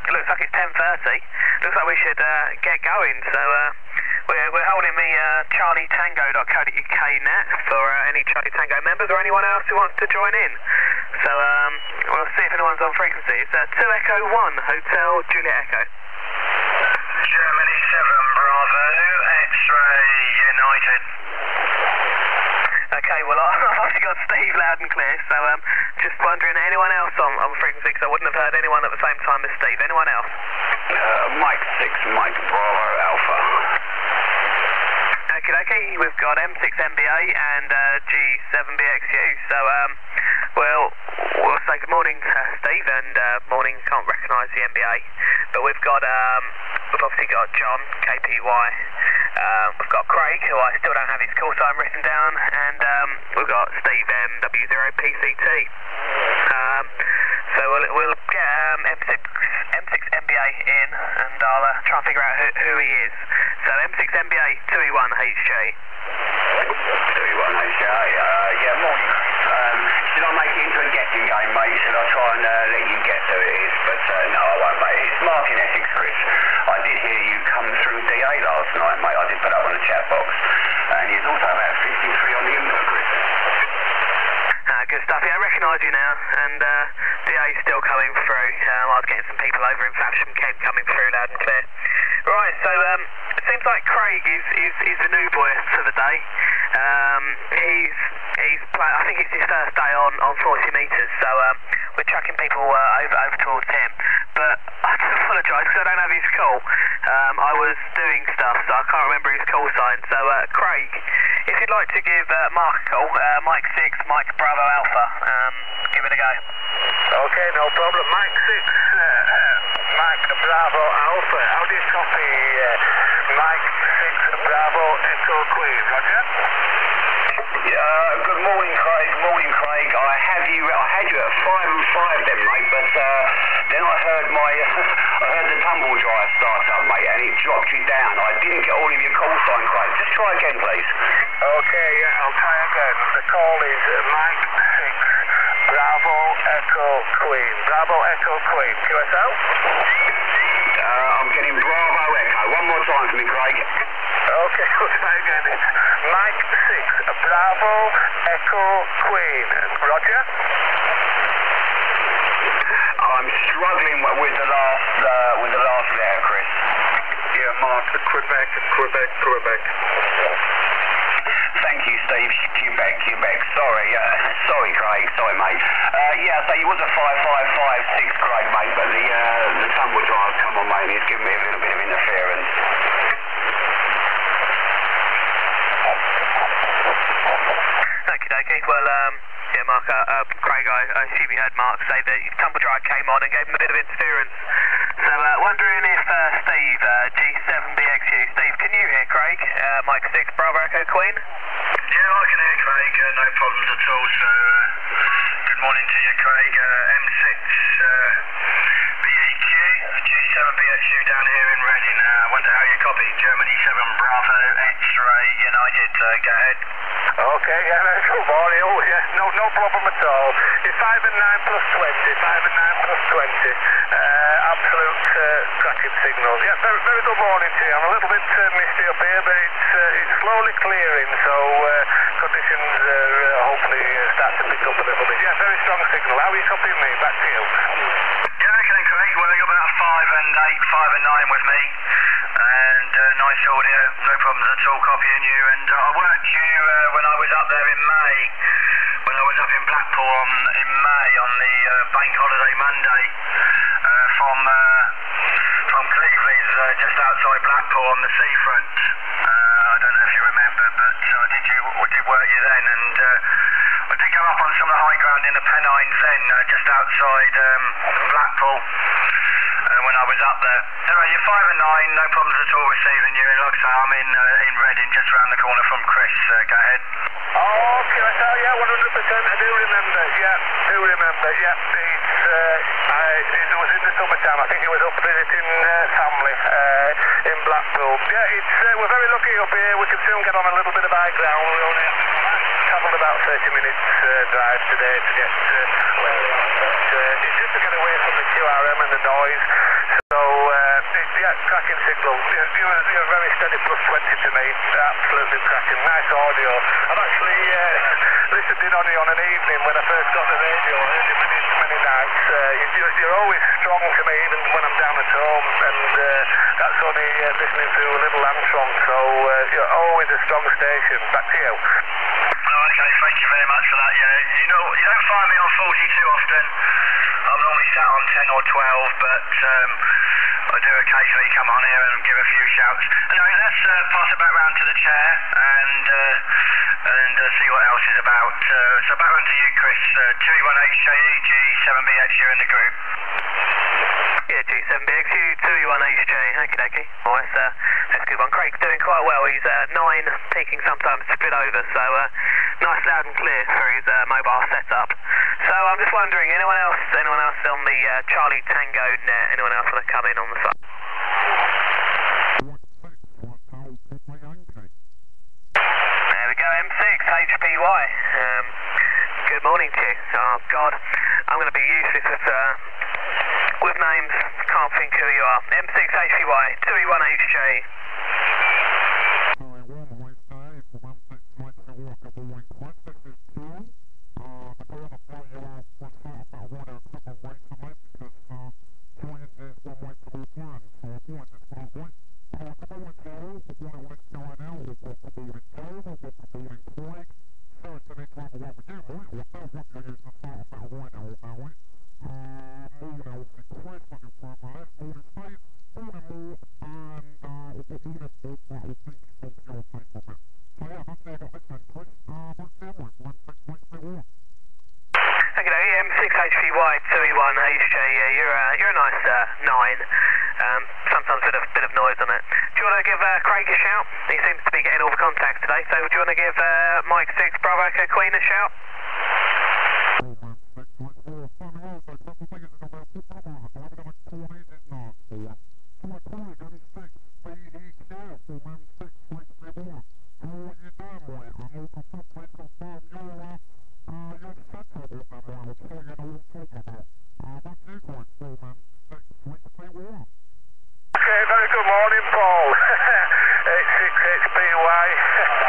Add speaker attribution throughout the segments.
Speaker 1: It looks like it's 10:30. Looks like we should get going. So we're holding the charlietango.co.uk net for any Charlie Tango members or anyone else who wants to join in. So we'll see if anyone's on frequency. It's 2 Echo 1 Hotel Juliet Echo.
Speaker 2: Germany 7 Bravo X-Ray United.
Speaker 1: Okay, well I've obviously got Steve loud and clear, so just wondering, anyone else on frequency, because I wouldn't have heard anyone at the same time as Steve. Anyone else?
Speaker 2: Mike 6, Mike Bravo Alpha.
Speaker 1: Okay, we've got M6MBA and G7BXU, so we'll say good morning, Steve, and morning, can't recognise the MBA, but we've obviously got John, KPY, we've got Craig, who I still don't have his call sign written down, and we've got Steve MW0PCT. So we'll get M6MBA in, and I'll try and figure out who he is. So M6MBA 2E1HJ.
Speaker 2: 2E1HJ, yeah, morning. Should I make it into a guessing game, mate? Should I try and let you guess who it is? But no, I won't, mate. It's Martin Essex, Chris. I did hear you come through DA last night, mate. I did put up on the chat box. And he's also about 53 on the input, Chris.
Speaker 1: Good stuff. Yeah, I recognise you now, and DA's still coming through. I was getting some people over in Faversham Kent coming through loud and clear. Right, so it seems like Craig is the new boy for the day. I think it's his first day on 40 metres, so we're chucking people over towards him. But I just apologise because I don't have his call. I was doing stuff, so I can't remember his call sign. So Craig, if you'd like to give Mark a call, Mike 6, Mike Bravo Alpha, give it a go.
Speaker 2: Okay, no problem. Mike 6, Mike Bravo Alpha. How do you copy Mike 6 Bravo Echo Queen? Roger? Good morning, Craig. Morning, Craig. I had you at 5 and 5 then, mate, but then I heard the tumble drive start up, mate, and it dropped you down. I didn't get all of your call sign, Craig. Just try again, please. Okay, yeah, I'll try again. The call is Mike 6, Bravo Echo Queen. Bravo Echo Queen. QSL? I'm getting Bravo Echo. One more time for me, Craig. Okay, we'll try again. It's Mike 6, Bravo Echo Queen. Roger? I'm struggling with the last letter, Chris. Yeah, Mark, Quebec. Thank you, Steve. Quebec. Sorry, Craig. Sorry, mate. Yeah, so you was a 5556, Craig, mate, but the tumble drive, come on, mate, it's giving me a little bit of interference.
Speaker 1: Okay, well, yeah, Mark, Craig, I assume you heard Mark say that tumble drive came on and gave him a bit of interference. So, wondering if Steve, G7BXU, Steve, can you hear Craig? Mike 6, Bravo Echo Queen?
Speaker 2: Yeah, I can hear Craig, no problems at all. So, good morning to you, Craig. M6 BEQ, G7BXU down here in Reading. Wonder how you copy. Germany 7 Bravo X-Ray United. Go ahead. Okay, yeah, good morning. Oh, yeah, no problem at all. It's 5 and 9 plus 20. 5 and 9 plus 20. Absolute cracking signals. Yeah, very good morning to you. I'm a little bit misty up here, but it's slowly clearing, so conditions hopefully start to pick up a little bit. Yeah, very strong signal. How are you copying me? Back to you. Yeah, okay, Craig. Well, you're about 5 and 8, 5 and 9 with me. And nice audio, no problems at all copying you. And I worked you when I was up there in May, when I was up in Blackpool in May on the bank holiday Monday from Cleveland's just outside Blackpool on the seafront. I don't know if you remember, but I did work you then, and I did go up on some of the high ground in the Pennines then, just outside Blackpool. When I was up there. Anyway, you're 5 and 9, no problems at all receiving you. And like I say, I'm in Reading, just around the corner from Chris. Go ahead. Oh, QSL, yeah, 100%. I do remember. Yeah, it was in the summertime. I think it was up visiting family in Blackpool. Yeah, we're very lucky up here. We can soon get on a little bit of high ground. We only travelled about 30 minutes drive today to get where we are. But it's just to get away from the QRM and the noise. cracking signal. You're very steady, plus 20 to me. Absolutely cracking. Nice audio. I've actually listened in on you on an evening when I first got the radio. I heard you many nights. You're always strong to me, even when I'm down at home, and that's only listening through a little Armstrong. So you're always a strong station. Back to you.
Speaker 3: Okay, thank you very much for that. Yeah, you know, you don't find me on 42 often. I'm normally sat on 10 or 12, but I do occasionally come on here and give a few shouts. Anyway, let's pass it back round to the chair and see what else is about. So back round to you, Chris. 2E1HJE, G7BXU in the group.
Speaker 1: Yeah, G7BXU, 2E1HJ, okie-dokie. Oh, that's a good one. Craig's doing quite well. He's 9, peaking sometimes to split over, so nice, loud and clear for his mobile setup. So I'm just wondering, anyone else on the Charlie Tango net, anyone else want to come in on the side? There we go, M6, HPY. Good morning to you. Oh, God, I'm going to be useless with names, can't think who you are. M6 HPY, 2E1HJ. M6HPY 2E1HJ, yeah, you're a nice 9. Sometimes a bit of noise on it. Do you want to give Craig a shout? He seems to be getting all the contacts today, so do you want to give Mike 6 Bravo Echo Queen a shout?
Speaker 2: Good morning, Paul. 86HPY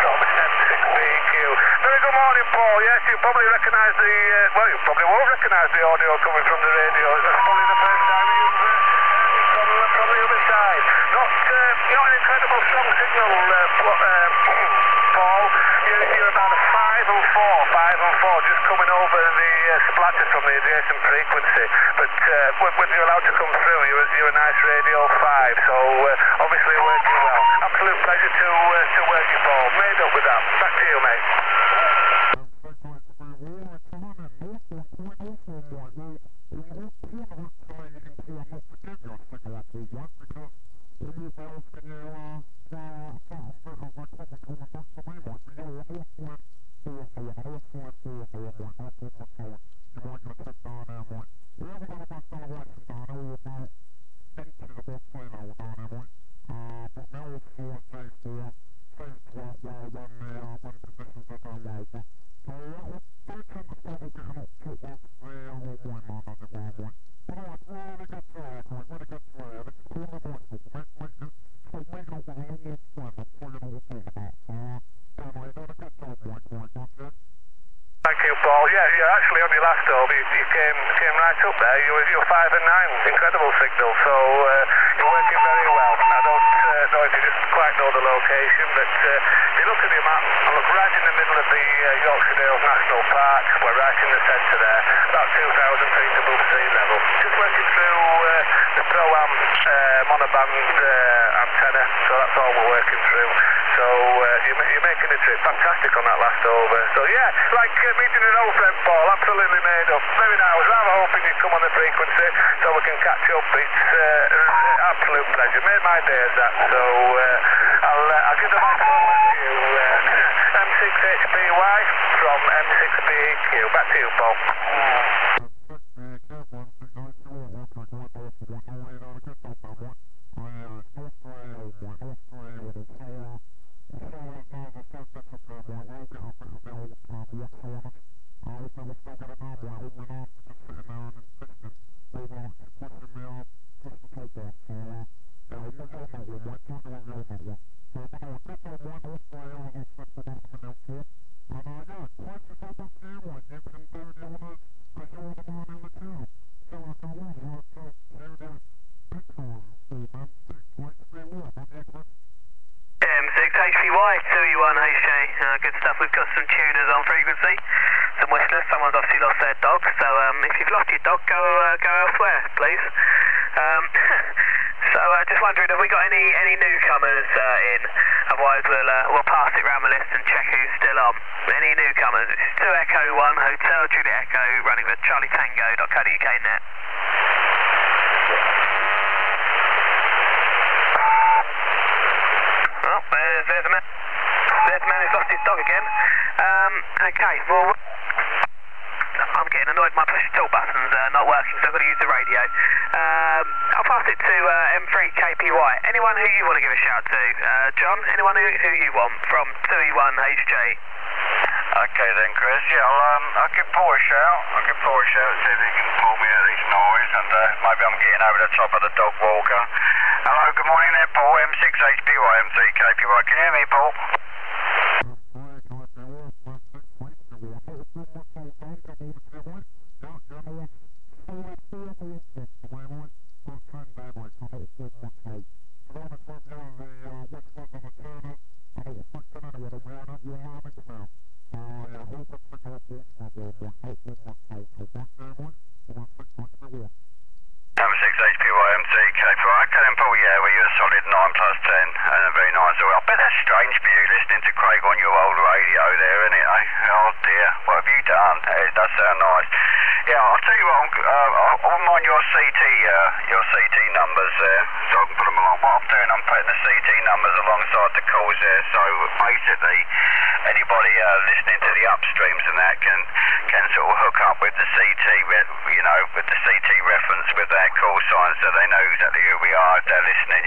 Speaker 2: from M6BQ. Very good morning, Paul. Yes, you probably recognise the, you probably won't recognise the audio coming from the radio. That's probably the first time you've from the other side. Not an incredible strong signal, Paul. You're about a 5 and 4, just coming over the splatter from the adjacent frequency. But when you're allowed to come through, you're a nice radio 5, so obviously working well. Absolute pleasure to work you, Paul. Made up with that. Back to you, mate. Paul, yeah, actually on your last over, you came right up there. You were 5 and 9, incredible signal. So you're working very well. I don't know if you just quite know the location, but if you look at the map, I look right in the middle of the Yorkshire Dales National Park. We're right in the centre there, about 2,000 feet above sea level. Just working through the Pro-Am monoband antenna, so that's all we're working through. So you're making a trip fantastic on that last over. So yeah, like meeting an old friend, Paul, absolutely made up. Very nice. I was rather hoping you'd come on the frequency so we can catch up. It's absolute pleasure. Made my day as that. So I'll give the microphone back to you. M6HPY from M6BQ. Back to you, Paul.
Speaker 1: HPY 2E1HJ, good stuff. We've got some tuners on frequency, some whistlers. Someone's obviously lost their dog, so if you've lost your dog, go elsewhere, please. So just wondering, have we got any newcomers in? Otherwise we'll pass it round the list and check who's still on. Any newcomers? It's 2 Echo 1 Hotel Juliet Echo, running the charlietango.co.uk net. Oh, there's a man. There's a man who's lost his dog again. Okay, well, I'm getting annoyed. My push to talk button's not working, so I've got to use the radio. I'll pass it to M3KPY. Anyone who you want to give a shout to? John, anyone who you want from 2E1HJ?
Speaker 3: Okay then, Chris. Yeah, I'll give Paul a shout. I'll give Paul a shout, see if he can pull me out of this noise, and maybe I'm getting over the top of the dog walker. Hello, good morning there, Paul. M6HPY, M3KPY. Can you hear me, Paul? Strange for you listening to Craig on your old radio there, isn't it? Oh dear, what have you done? It does sound nice. Yeah, I'll tell you what, I'm on your CT numbers there, so I can put them along. What I'm doing, I'm putting the CT numbers alongside the calls there, so basically anybody listening to the upstreams and that can sort of hook up with the CT, with the CT reference with their call signs, so they know exactly who we are if they're listening,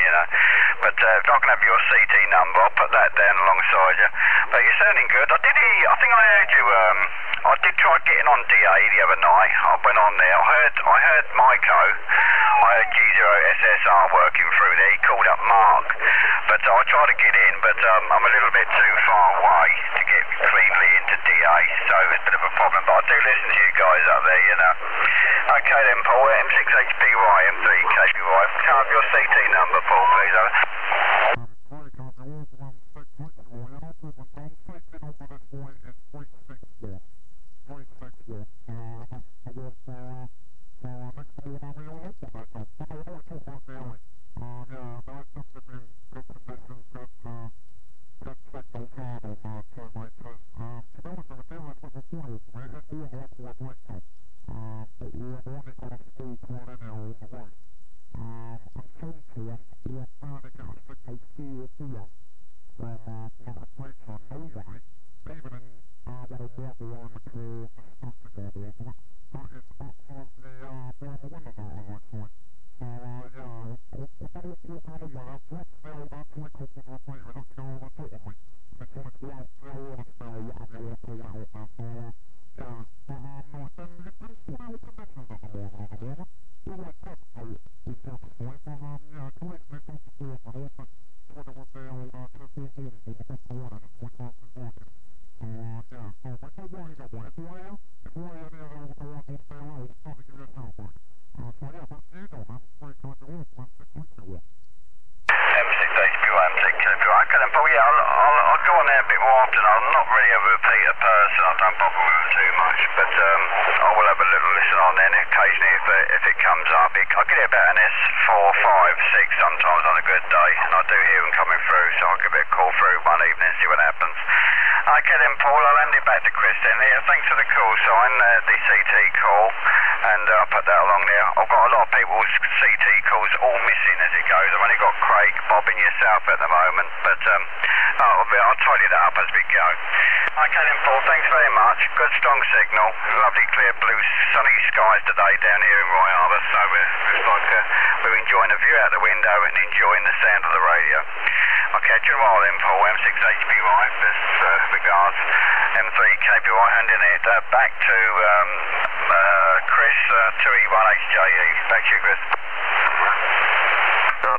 Speaker 3: But if I can have your CT number, I'll put that down alongside you. But you're sounding good. I think I heard you. I did try getting on DA the other night. I went on there. I heard Myco. I heard G0SSR working through there. He called up Mark. But I tried to get in, but I'm a little bit too far away to get cleanly into DA, so it's a bit of a problem. But I do listen to you guys up there, Okay then, Paul. M6HPY, M3KPY. Can I have your CT number, Paul, please?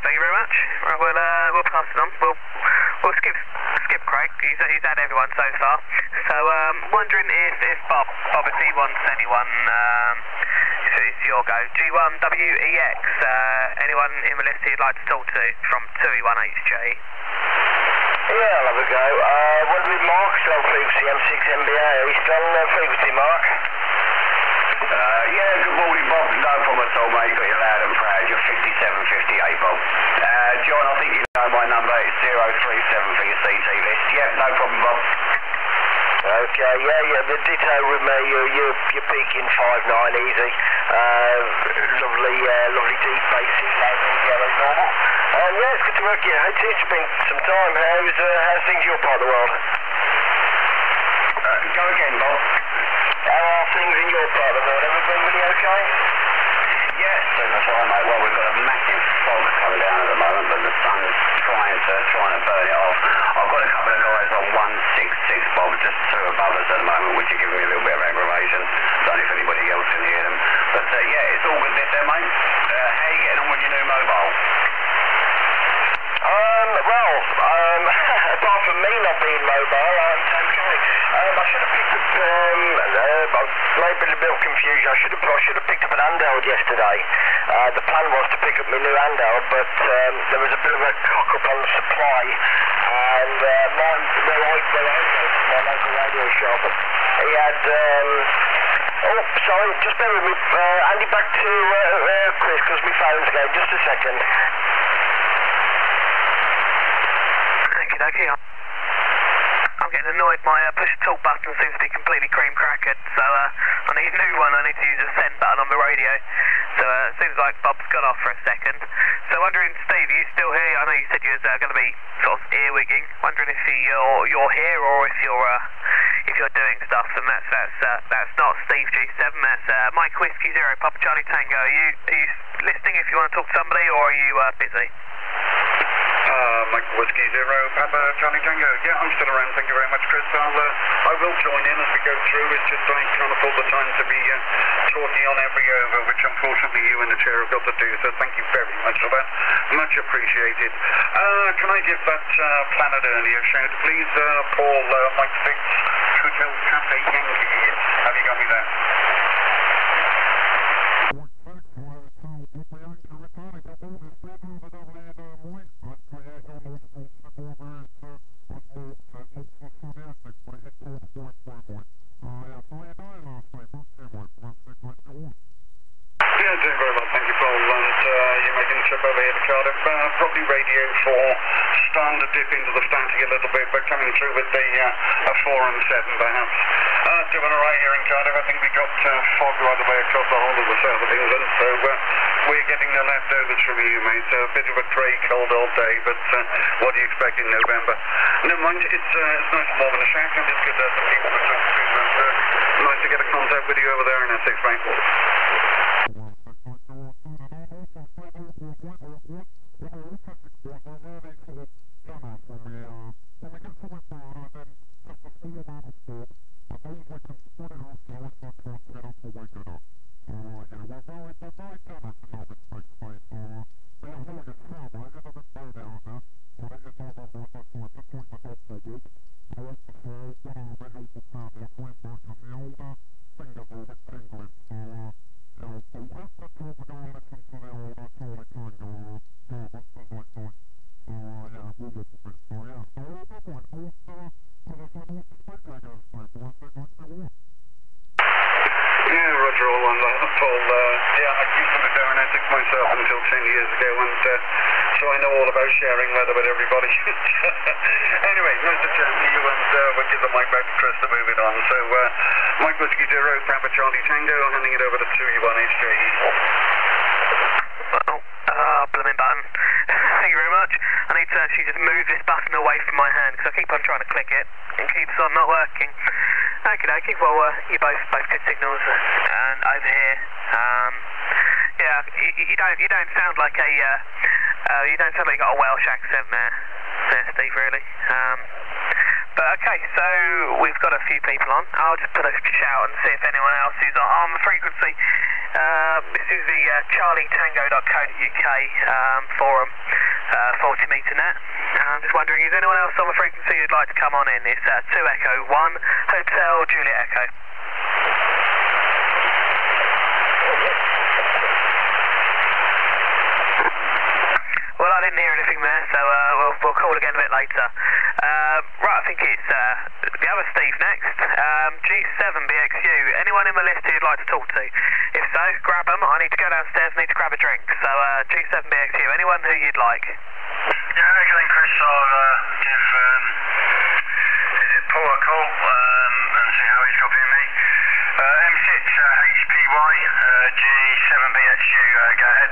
Speaker 1: Thank you very much. much. Right, we'll pass it on. We'll skip Craig. He's had everyone so far. So wondering if Bob if he wants anyone. It's your go. G1WEX. Anyone in the list you'd like to talk to from 2E1HJ?
Speaker 2: Yeah, I'll have a go. What with Mark? Still on frequency M6MBA. Are you still on frequency, Mark?
Speaker 3: Yeah, good morning, Bob. No problem at all, mate. Got you loud and proud. You're 5758, Bob. John, I think you know my number. It's 037 for your CT list. Yep, no problem, Bob.
Speaker 2: Okay, yeah, the detail with me, you're peaking 5'9", easy. Lovely deep basic levels, yeah, as normal. Yeah, it's good to work here. It's been some time. How's things in your part of the world?
Speaker 3: Go again, Bob.
Speaker 2: How are things in your part of the world? Everybody okay?
Speaker 3: Yes, that's right, mate. Well, we've got a massive fog coming down at the moment, but the sun's trying to burn it off. I've got a couple of guys on 166, Bob, just two above us at the moment, which are giving me a little bit of aggravation. Don't know if anybody else can hear them. But yeah, it's all good this there, mate. How are you getting on with your new mobile?
Speaker 2: Apart from me not being mobile, I'm okay. I should have picked up, maybe a bit of confusion. I should have picked up an Andel yesterday. The plan was to pick up my new Andel, but there was a bit of a cock up on the supply, and mine, where I go to my local radio shop, he had, oh, sorry, just bear with me. Andy, back to Chris, because my phone's going. Just a second.
Speaker 1: Okay, I'm getting annoyed. My push to talk button seems to be completely cream crackered, so I need a new one. I need to use a send button on the radio. So it seems like Bob's gone off for a second. So wondering, Steve, are you still here? I know you said you was going to be sort of earwigging. Wondering if you're here or if you're doing stuff. And that's not Steve G7. That's Mike Whiskey 0 Papa Charlie Tango. Are you listening if you want to talk to somebody, or are you busy?
Speaker 3: Mike Whiskey 0 Papa Charlie Tango. Yeah, I'm still around. Thank you very much, Chris. I will join in as we go through. It's just like trying to pull the time to be talking on every over, which unfortunately you in the chair have got to do. So thank you very much for that. Much appreciated. Can I give that Planet Ernie a shout, please? Paul, Mike 6, Hotel Cafe Yankee. Have you got me there? Doing very well, thank you, Paul. And you're making the trip over here to Cardiff. Probably radio 4, starting to dip into the static a little bit, but coming through with a 4 and 7 perhaps. Doing all right here in Cardiff. I think we got fog right the way across the whole of the south of England, so we're getting the leftovers from you, mate. So a bit of a grey, cold old day, but what do you expect in November? Never mind, it's nice and warm in the shack, and it's good to have some people to talk to. And nice to get a contact with you over there in Essex, mate. Myself until 10 years ago, and so I know all about sharing weather with everybody. Anyway, nice to chat to you, and we'll give the mic back to Chris to move it on. So, Mike Whiskey 0 Papa Charlie Tango, handing it over to 2E1HJ.
Speaker 1: Blooming button. Thank you very much. I need to actually just move this button away from my hand, because I keep on trying to click it, and keeps on not working. Okay, well, you both good signals, and over here, yeah, you don't sound like you don't sound like you got a Welsh accent there, Steve, really. But okay, so we've got a few people on. I'll just put a shout and see if anyone else is on the frequency. This is the charlietango.co.uk forum. 40 metre net. I'm just wondering, is anyone else on the frequency who'd like to come on in? It's 2 Echo 1 Hotel Juliet Echo. Well, I didn't hear anything there, so we'll call again a bit later. Right, I think it's the other Steve next. G7BXU. Anyone in the list who you'd like to talk to? If so, grab them. I need to go downstairs, need to grab a drink. So G7BXU. Anyone who you'd like?
Speaker 3: Yeah, again, Chris, I'll give is it Paul a call and see how he's copying me. M6 HPY G7BXU. Go ahead.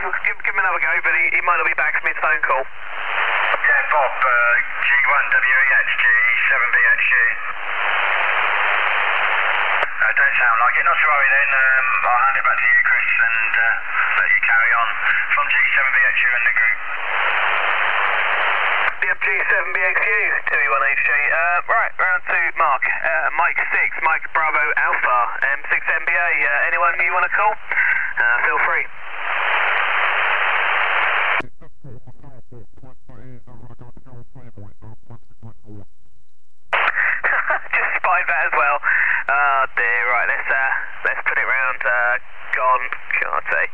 Speaker 1: give him another go, but he might not be back from his phone call.
Speaker 3: Yeah, Bob, G1WEX, G7BXU. Don't sound like it. Not to worry then. I'll hand it back to you, Chris, and let you carry on. From G7BXU and the group.
Speaker 1: Yep, G7BXU, 2E1HG. Right, round to Mark. Mike 6, Mike Bravo Alpha, M6MBA. Anyone you want to call? Feel free. Just spied that as well. Oh dear, right, let's put it round, gone, can't say.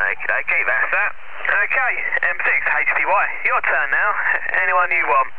Speaker 1: Okay, that's that. Okay, M6, HPY, your turn now. Anyone you want?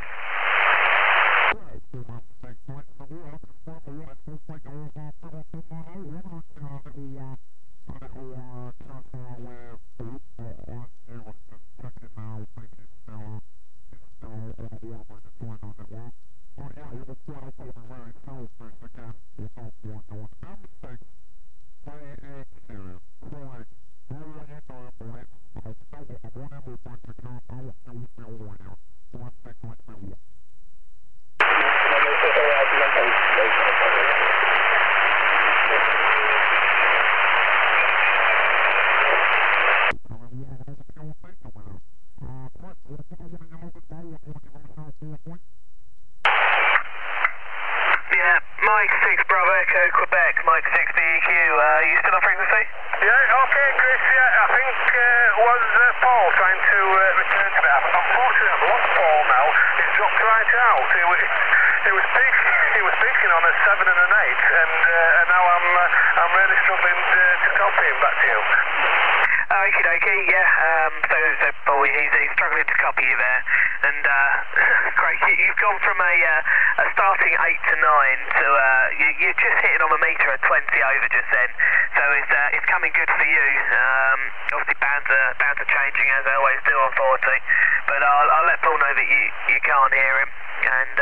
Speaker 1: Mike 6 Bravo Echo Quebec, Mike 6 BEQ, you still on frequency?
Speaker 2: Yeah, okay, Chris, yeah, I think was Paul trying to return to me. Unfortunately, I've lost Paul now. He's dropped right out. He was speaking on a 7 and an 8, and now I'm really struggling to copy him back to you.
Speaker 1: Okie dokie, yeah, so Paul, he's struggling to copy you there, and great, you've gone from a starting 8 to 9 to, you're just hitting on a metre at 20 over just then, so it's coming good for you. Obviously bands are changing as they always do on 40, but I'll let Paul know that you can't hear him, and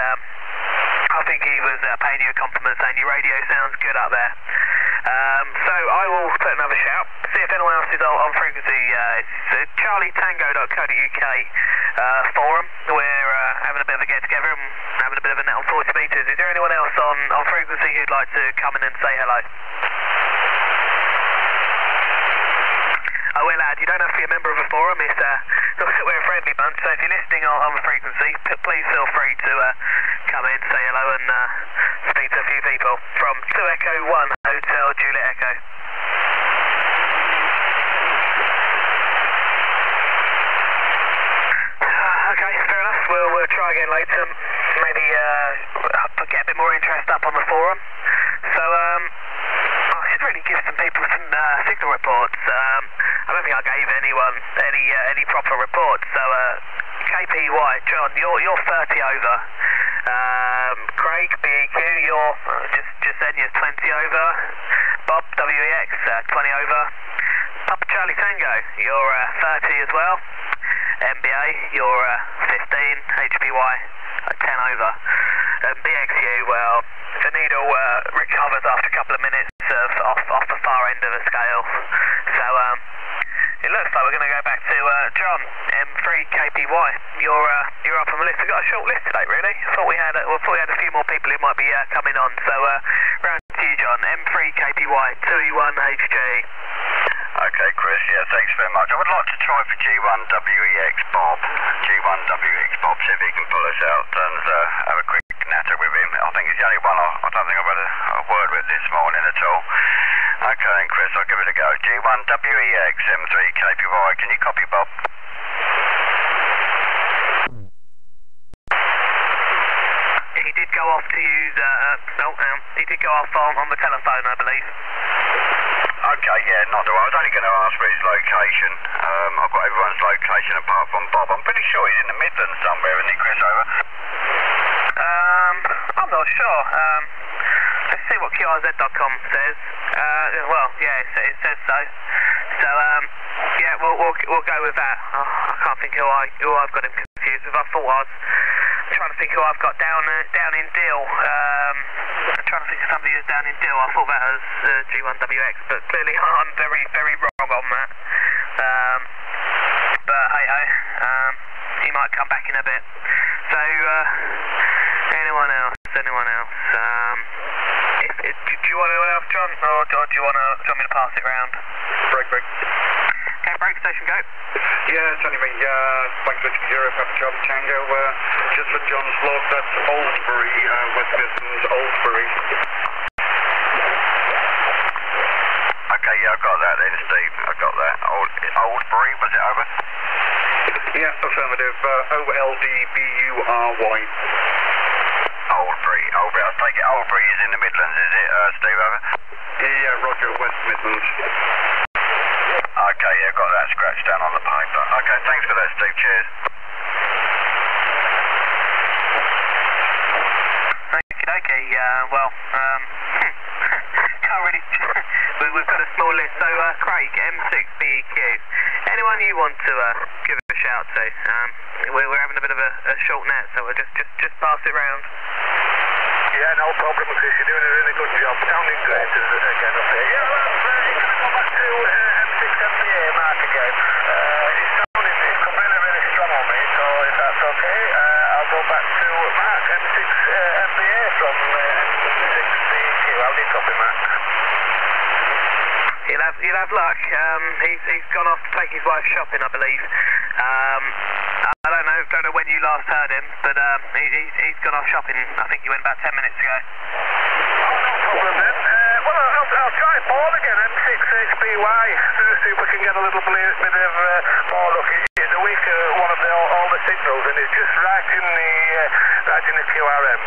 Speaker 1: I think he was paying you a compliment saying your radio sounds good up there. So I will put another shout, see if anyone else is on frequency. It's charlietango.co.uk forum. We're having a bit of a get together and having a bit of a net on 40 metres. Is there anyone else on frequency who'd like to come in and say hello? Oh, well, lad, you don't have to be a member of a forum. We're a friendly bunch, so if you're listening on the frequency, please feel free to come in, say hello, and speak to a few people. From 2 Echo 1 Hotel Juliet Echo. Okay, fair enough. We'll try again later. Maybe get a bit more interest up on the forum. So, I should really give some people some signal reports. I don't think I gave anyone any proper reports. So, KPY, John, you're 30 over. Craig, BEQ, you're just then you're 20 over. Bob, WEX, 20 over. Papa Charlie Tango, you're 30 as well. MBA, you're 15. HPY, 10 over. BXU, well, the needle recovers after a couple of minutes off the far end of the scale. So it looks like we're going to go back to John, M3 KPY. You're up on the list. We've got a short list today, really. I thought we had a few more people who might be coming on. So round to you, John, M3 KPY 2E1HG.
Speaker 3: Okay, Chris, yeah, thanks very much. I would like to try for G1WEX Bob. G1WEX Bob, see if he can pull us out and have a quick natter with him. I think he's the only one I don't think I've had a word with this morning at all. Okay then, Chris, I'll give it a go. G1WEX M3 KPY, can you copy, Bob?
Speaker 1: He did go off to use, he did go off on the telephone, I believe.
Speaker 3: Okay, yeah, not the way. I was only going to ask for his location. I've got everyone's location apart from Bob. I'm pretty sure he's in the Midlands somewhere, isn't he, Chris, over?
Speaker 1: I'm not sure. Let's see what QRZ.com says. Well, yeah, it says so. So, yeah, we'll go with that. Oh, I can't think who I've got him confused with. I thought I was trying to think who I've got down in Deal. I'm trying to think of somebody who's down in Deal. I thought that was G1WX, but clearly I'm very, very wrong on that. But hey ho, he might come back in a bit. So, anyone else? Do you want anyone else, John? Or do you want me to pass it round?
Speaker 3: Break.
Speaker 1: Okay, break station, go.
Speaker 3: Yeah, it's only me. Bank Victor Europe, Papa Charlie Tango. Just for John's log, that's Oldbury, West Midlands, Oldbury. Okay, yeah, I've got that then, Steve. I've got that. Oldbury, was it over? Yeah, affirmative. OLDBURY. Oldbury. I take it Oldbury is in the Midlands, is it, Steve, over? Yeah, Roger, West Midlands. Okay, yeah, got that scratched down on the paper. Okay, thanks for that, Steve. Cheers.
Speaker 1: Okay, well, can't really... We've got a small list, so Craig, M6BEQ. Anyone you want to give a shout to? We're having a bit of a short net, so we'll just pass it round.
Speaker 2: Yeah, no problem, Chris. You're doing a really good job. Sounding great again up here. Yeah, well, you're going to go back to M6 MBA Mark again. It's come really, really strong on me, so if that's okay, I'll go back to Mark, M6 MBA from M6BEQ. How do you copy, Mark?
Speaker 1: He'll have luck. He's gone off to take his wife shopping, I believe. I don't know when you last heard him, but he's gone off shopping. I think he went about 10 minutes ago.
Speaker 2: Oh, no problem then. Well, I'll try Paul again, M6HBY, to see if we can get a little bit of more luck. It's a weak one of all the signals, and it's just right in the QRM.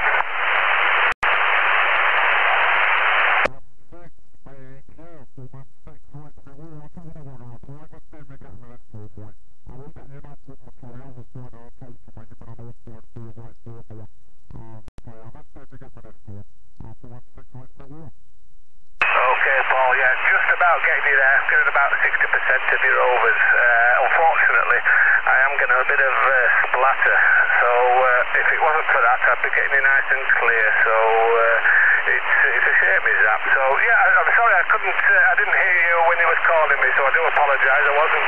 Speaker 2: Getting you there, getting about 60% of your overs. Unfortunately, I am getting a bit of splatter, so if it wasn't for that, I'd be getting you nice and clear. So it's a shame, is that? So yeah, I'm sorry I didn't hear you when you was calling me, so I do apologise. I wasn't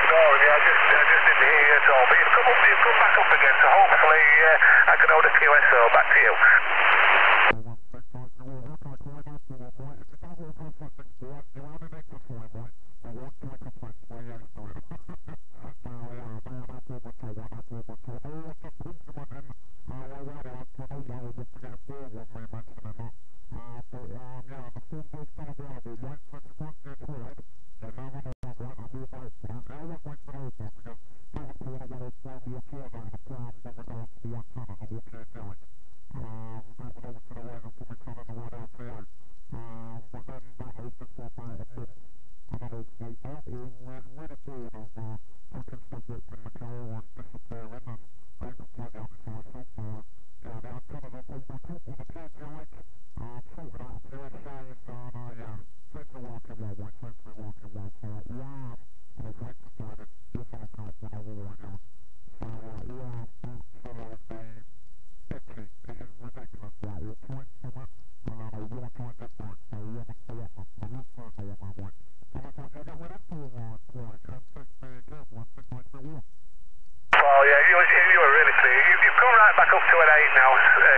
Speaker 2: ignoring you. I just didn't hear you at all. But you've come back up again, so hopefully I can hold a QSO. Back to you.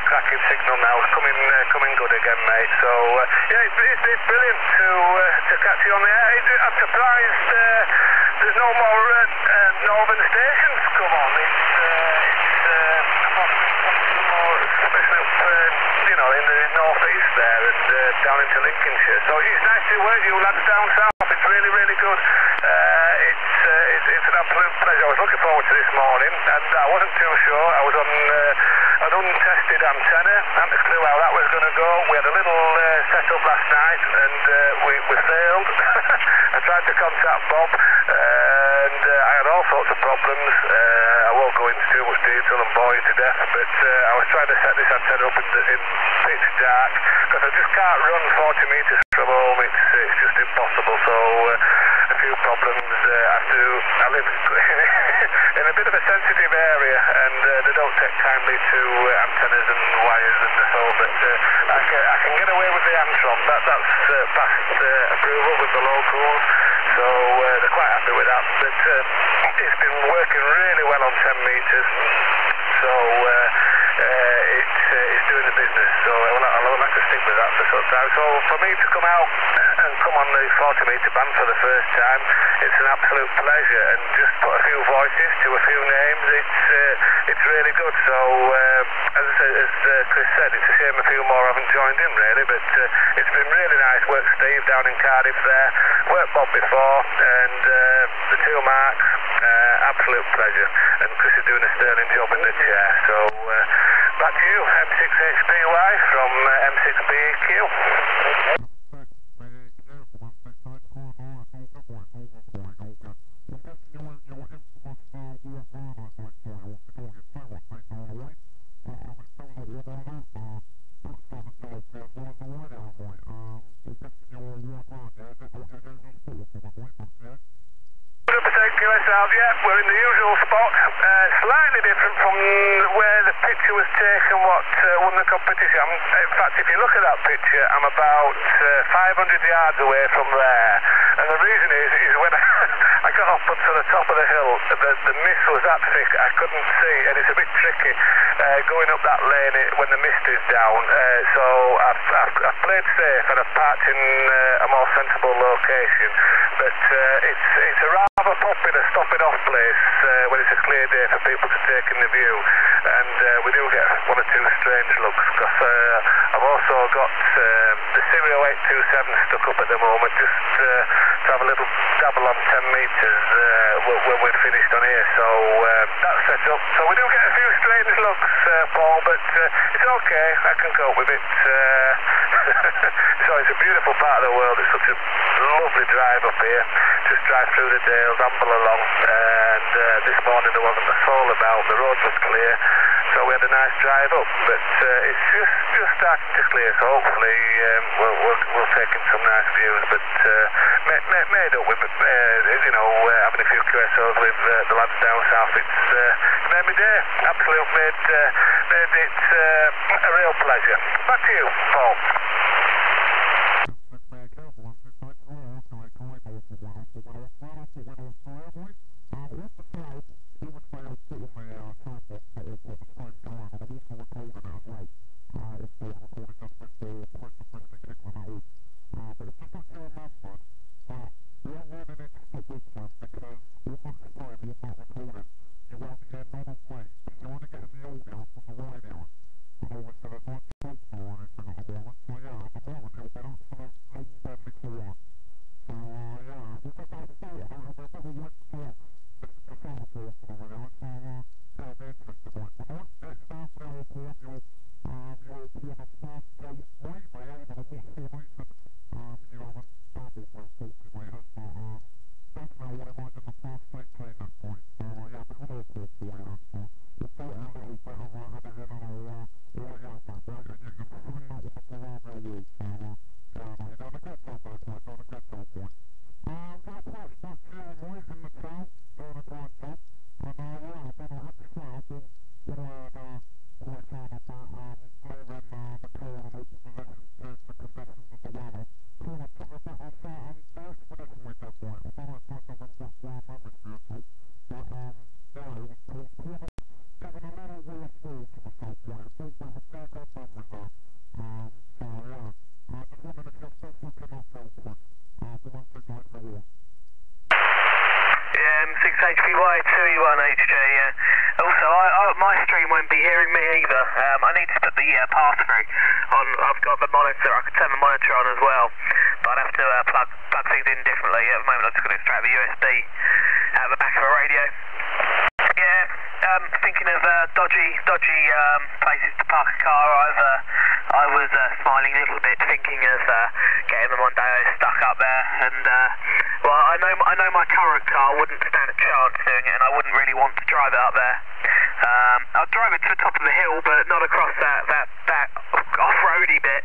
Speaker 2: Cracking signal now, coming good again, mate. So yeah, it's brilliant to catch you on the air. I'm surprised there's no more northern stations come on. Especially up, in the northeast there and down into Lincolnshire. So it's nice to work you lads down south. It's really, really good. It's an absolute pleasure. I was looking forward to this morning, and I wasn't too sure. I was on an untested antenna. I hadn't a clue how that was going to go. We had a little set-up last night, and we failed. I tried to contact Bob, and I had all sorts of problems. I won't go into too much detail and bore you to death, but I was trying to set this antenna up in pitch dark, because I just can't run 40 metres from home. It's just impossible. So a few problems. I live in a bit of a sensitive area, and they don't take kindly to antennas and wires and so. But I can get away with the Antron. That's past approval with the locals. So so they're quite happy with that. But it's been working really well on 10 metres, so it's doing the business. So I'll have to stick with that for some time. So for me to come out and come on the 40 metre band for the first time, it's an absolute pleasure, and just put a few voices to a few names, it's really good. So as Chris said, it's a shame a few more haven't joined in really, but it's been really nice. Worked Steve down in Cardiff there, worked Bob before, and the two Marks, absolute pleasure, and Chris is doing a sterling job in the chair. So back to you, M6HBY from M6BEQ. Yeah, we're in the usual spot, slightly different from where the picture was taken, what won the competition. In fact, if you look at that picture, I'm about 500 yards away from there, and the reason is when I got up onto the top of the hill, the mist was that thick I couldn't see, and it's a bit tricky going up that lane when the mist is down, so I've played safe and I've parked in a more sensible location, but it's a rather popular stopping off place when it's a clear day for people to take in the view, and we do get one or two strange looks, because I've also got the Serial 827 stuck up at the moment, just to have a little dabble on 10 metres when we're finished on here, so that's set up. So we do get a few strange looks, Paul, but it's okay, I can cope with it. So it's a beautiful part of the world, it's such a lovely drive up here, just drive through the dales, amble along, and this morning there wasn't a soul about, the road was clear, so we had a nice drive up, but it's just starting to clear, so hopefully we'll take in some nice views, but made up with having a few QSOs with the lads down south, it's made me day, absolute made it a real pleasure. Back to you, Paul. HBY2E1HJ, yeah. Also, my stream won't be hearing me either. I need to put the pass-through on. I've got the monitor. I could turn the monitor on as well, but I'd have to plug things in differently. At the moment, I've just got it straight out of the USB out the back of a radio. Yeah, thinking of dodgy places to park a car. I was smiling a little bit, thinking of getting the Mondeo stuck up there, and well, I know my current car wouldn't stand a chance doing it, and I wouldn't really want to drive it up there. I'll drive it to the top of the hill, but not across that off-roady bit.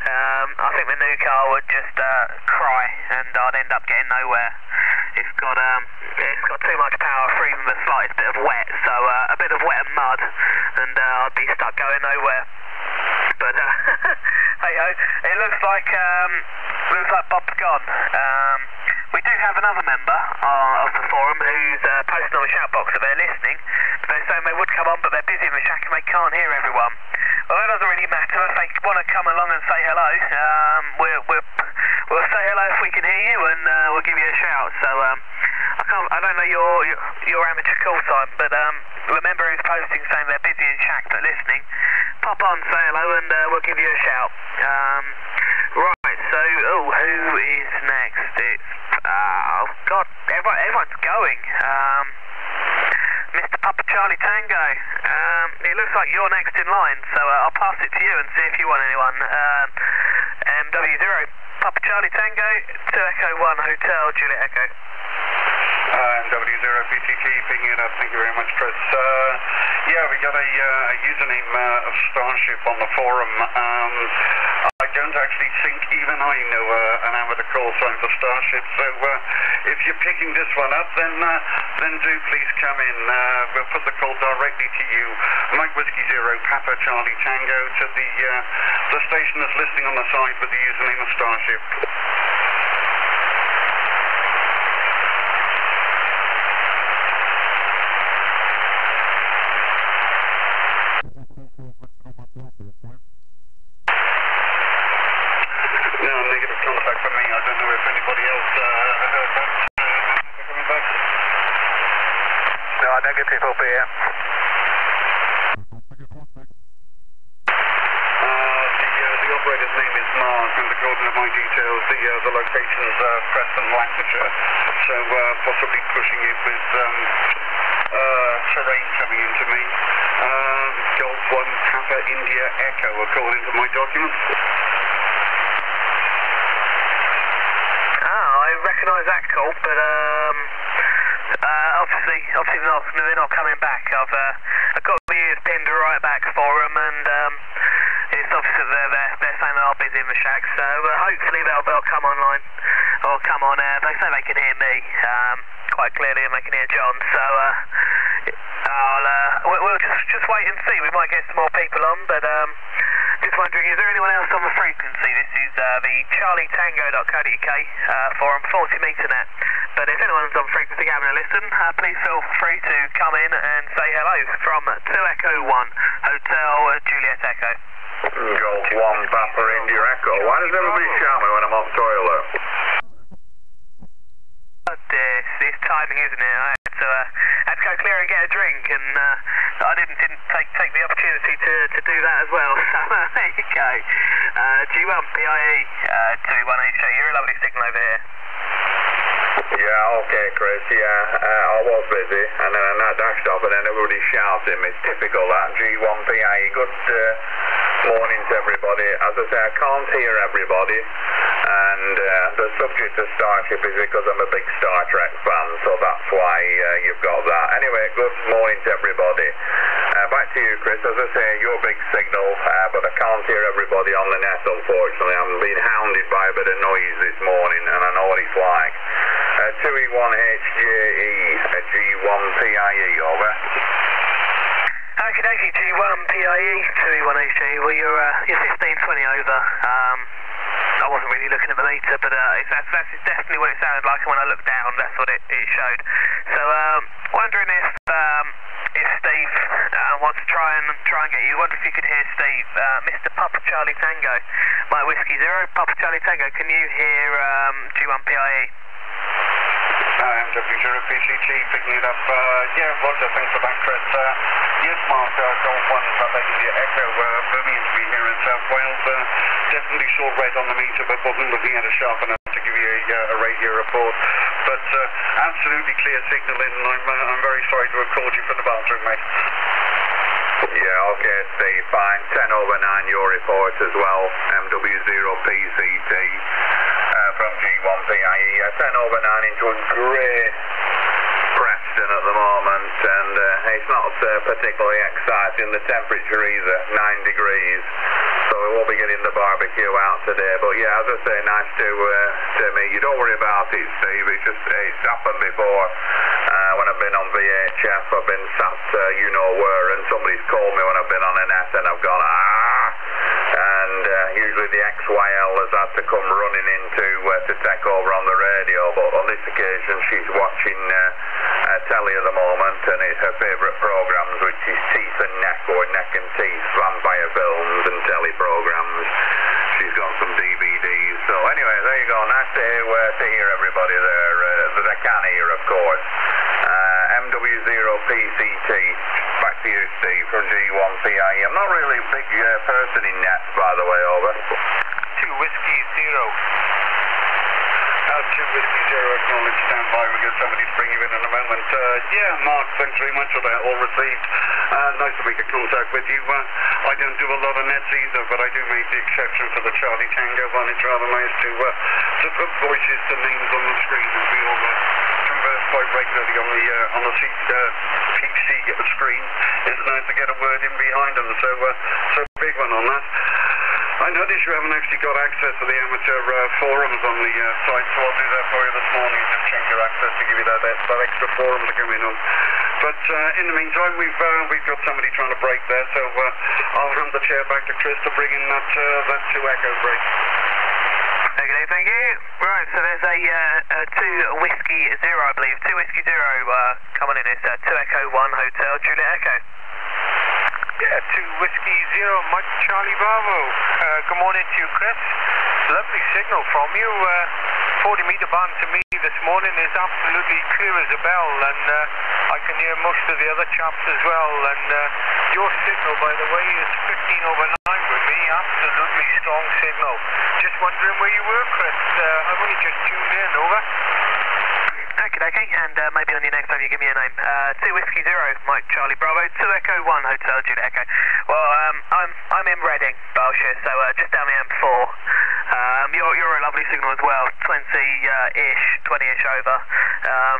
Speaker 2: I think the new car would just cry, and I'd end up getting nowhere. It's got too much power for even the slightest bit of wet, so a bit of wet and mud, and I'd be stuck going nowhere. But hey ho, it looks like Bob's gone.
Speaker 1: We do have another member of the forum who's posting on the shout box that they're listening. They're saying they would come on, but they're busy in the shack and they can't hear everyone. Well, that doesn't really matter. If they want to come along and say hello, we'll say hello if we can hear you, and we'll give you a shout. So I don't know your amateur call sign, but the member who's posting saying they're busy in shack but listening, pop on, say hello, and we'll give you a shout. Right, so who is next? It's oh God, everyone's going. Mr. Papa Charlie Tango. It looks like you're next in line, so I'll pass it to you and see if you want anyone. MW0, Papa Charlie Tango, 2 Echo 1 Hotel Juliet Echo.
Speaker 2: MW0 PCT, picking it up. Thank you very much, Chris. Yeah, we got a username of Starship on the forum. I don't actually think even I know an amateur call sign for Starship, so if you're picking this one up, then do please come in. We'll put the call directly to you. Mike Whiskey 0, Papa Charlie Tango, to the station that's listening on the side with the username of Starship.
Speaker 3: Negative up here.
Speaker 2: The operator's name is Mark, and according to my details, the location's Preston, Lancashire. So possibly pushing it with terrain coming into me. Golf 1 Papa India Echo, according to my documents.
Speaker 1: I recognise that call, but obviously they're not coming back. I've got the ears pinned right back for them, and it's obviously they're saying they are busy in the shack, so hopefully they'll come online or come on air. They say they can hear me quite clearly, and they can hear John, so we'll just wait and see. We might get some more people on, but just wondering, is there anyone else on the frequency? This is the charlietango.co.uk forum, 40 meter net. But if anyone's on frequency having a listen, please feel free to come in and say hello from 2 Echo 1 Hotel Juliet Echo.
Speaker 3: Golf 1 Papa India Echo. Why does everybody shout me when I'm on toilet?
Speaker 1: It's timing, isn't it? I had to go clear and get a drink, and I didn't take the opportunity to do that as well. So there you go. G1 PIE 21HJ, you're a lovely signal over here.
Speaker 3: Yeah, okay, Chris, yeah, I was busy, and then I dashed off, and then everybody shouting me. It's typical, that. G1 PIE, good morning to everybody. As I say, I can't hear everybody, and the subject of Starship is because I'm a big Star Trek fan, so that's why you've got that. Anyway, good morning to everybody. Back to you, Chris. As I say, you're a big signal, but I can't hear everybody on the net, unfortunately. I'm being hounded by a bit of noise this morning, and I know what it's like. 2E1HJE, G1PIE, over.
Speaker 1: Okie dokie, G1PIE, 2E1HJE, well you're 1520 over. I wasn't really looking at the meter, but that's definitely what it sounded like, and when I looked down, that's what it showed. So, wondering if Steve wants to try and get you. Wonder if you could hear Steve, Mr. Papa Charlie Tango, Mike Whiskey 0, Papa Charlie Tango. Can you hear G1PIE?
Speaker 2: MW0 PCT, picking it up. Yeah, Roger, thanks for that, Chris. Yes, Mark, Golf 1 Papa India Echo, Birmingham to be here in South Wales. Definitely saw red on the meter, but wasn't looking at it sharp enough to give you a radio report. But absolutely clear signal in, and I'm very sorry to have called you from the bathroom, mate.
Speaker 3: Yeah, okay, Steve, fine. 10 over 9, your report as well. MW0 PCT from G1PIE. 10 over 9 into a grey Preston at the moment, and it's not particularly exciting. The temperature either 9 degrees, so we won't be getting the barbecue out today. But yeah, as I say, nice to meet you. Don't worry about it, Steve. It's happened before. When I've been on VHF, I've been sat you know where, and somebody's called me when I've been on a net, and I've gone and usually the XYL has
Speaker 2: had to come running in to take over on the radio, but on this occasion she's watching telly at the moment, and it's her favourite programmes, which is Teeth and Neck, or Neck and Teeth, vampire films and telly programmes. She's got some DVDs. So anyway, there you go. Nice to hear everybody there that I can hear, of course. MW0PCT, back to you, Steve, from G1PIE. I'm not really a big person in nets, by the way, over.
Speaker 3: 2 Whiskey 0. 2 Whiskey 0, acknowledge, stand by. We'll get somebody to bring you in a moment. Yeah, Mark, thanks very much for that, all received. Nice to make a contact with you. I don't do a lot of nets either, but I do make the exception for the Charlie Tango one. It's rather nice to put voices to names on the screen, and we all converse quite regularly on the PC screen. It's nice to get a word in behind them, so big one on that. I notice you haven't actually got access to the amateur forums on the site, so I'll do that for you this morning. Just change your access to give you that extra forum to come in on. But in the meantime, we've got somebody trying to break there, so I'll hand the chair back to Chris to bring in that 2 echo break.
Speaker 1: Okay, thank you. Right, so there's a 2 Whiskey 0, I believe. 2 Whiskey 0 coming in. It's 2 Echo 1 Hotel Juliet Echo.
Speaker 4: Yeah, 2 Whiskey 0, Mike Charlie Bravo. Good morning to you, Chris. Lovely signal from you. 40-meter band to me this morning is absolutely clear as a bell, and I can hear most of the other chaps as well. And your signal, by the way, is 15 over 9 with me. Absolutely strong signal. Just wondering where you were, Chris. I've only just tuned in. Over.
Speaker 1: Okay, and maybe on your next time you give me a name. 2 Whiskey 0, Mike Charlie Bravo, 2 Echo 1 Hotel Juliet Echo. Well, I'm in Reading, Berkshire, so just down the M4. You're a lovely signal as well, 20-ish over.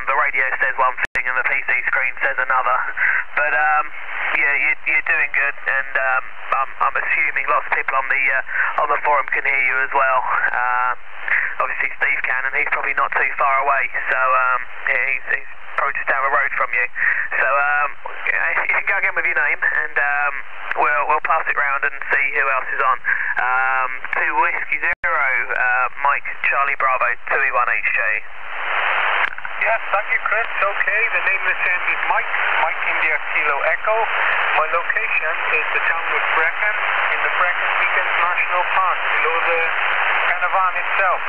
Speaker 1: The radio says one thing and the PC screen says another. But yeah, you're doing good, and I'm assuming lots of people on the forum can hear you as well. Obviously Steve can, and he's probably not too far away, so yeah, he's probably just down the road from you. So you can go again with your name, and we'll pass it round and see who else is on. 2 Whiskey 0, Mike Charlie Bravo, 2E1HJ.
Speaker 4: Yes, thank you, Chris. Okay, the name this end is Mike India Kilo Echo. My location is the town of Brecon, in the Brecon Beacons National Park, below the Canavan itself.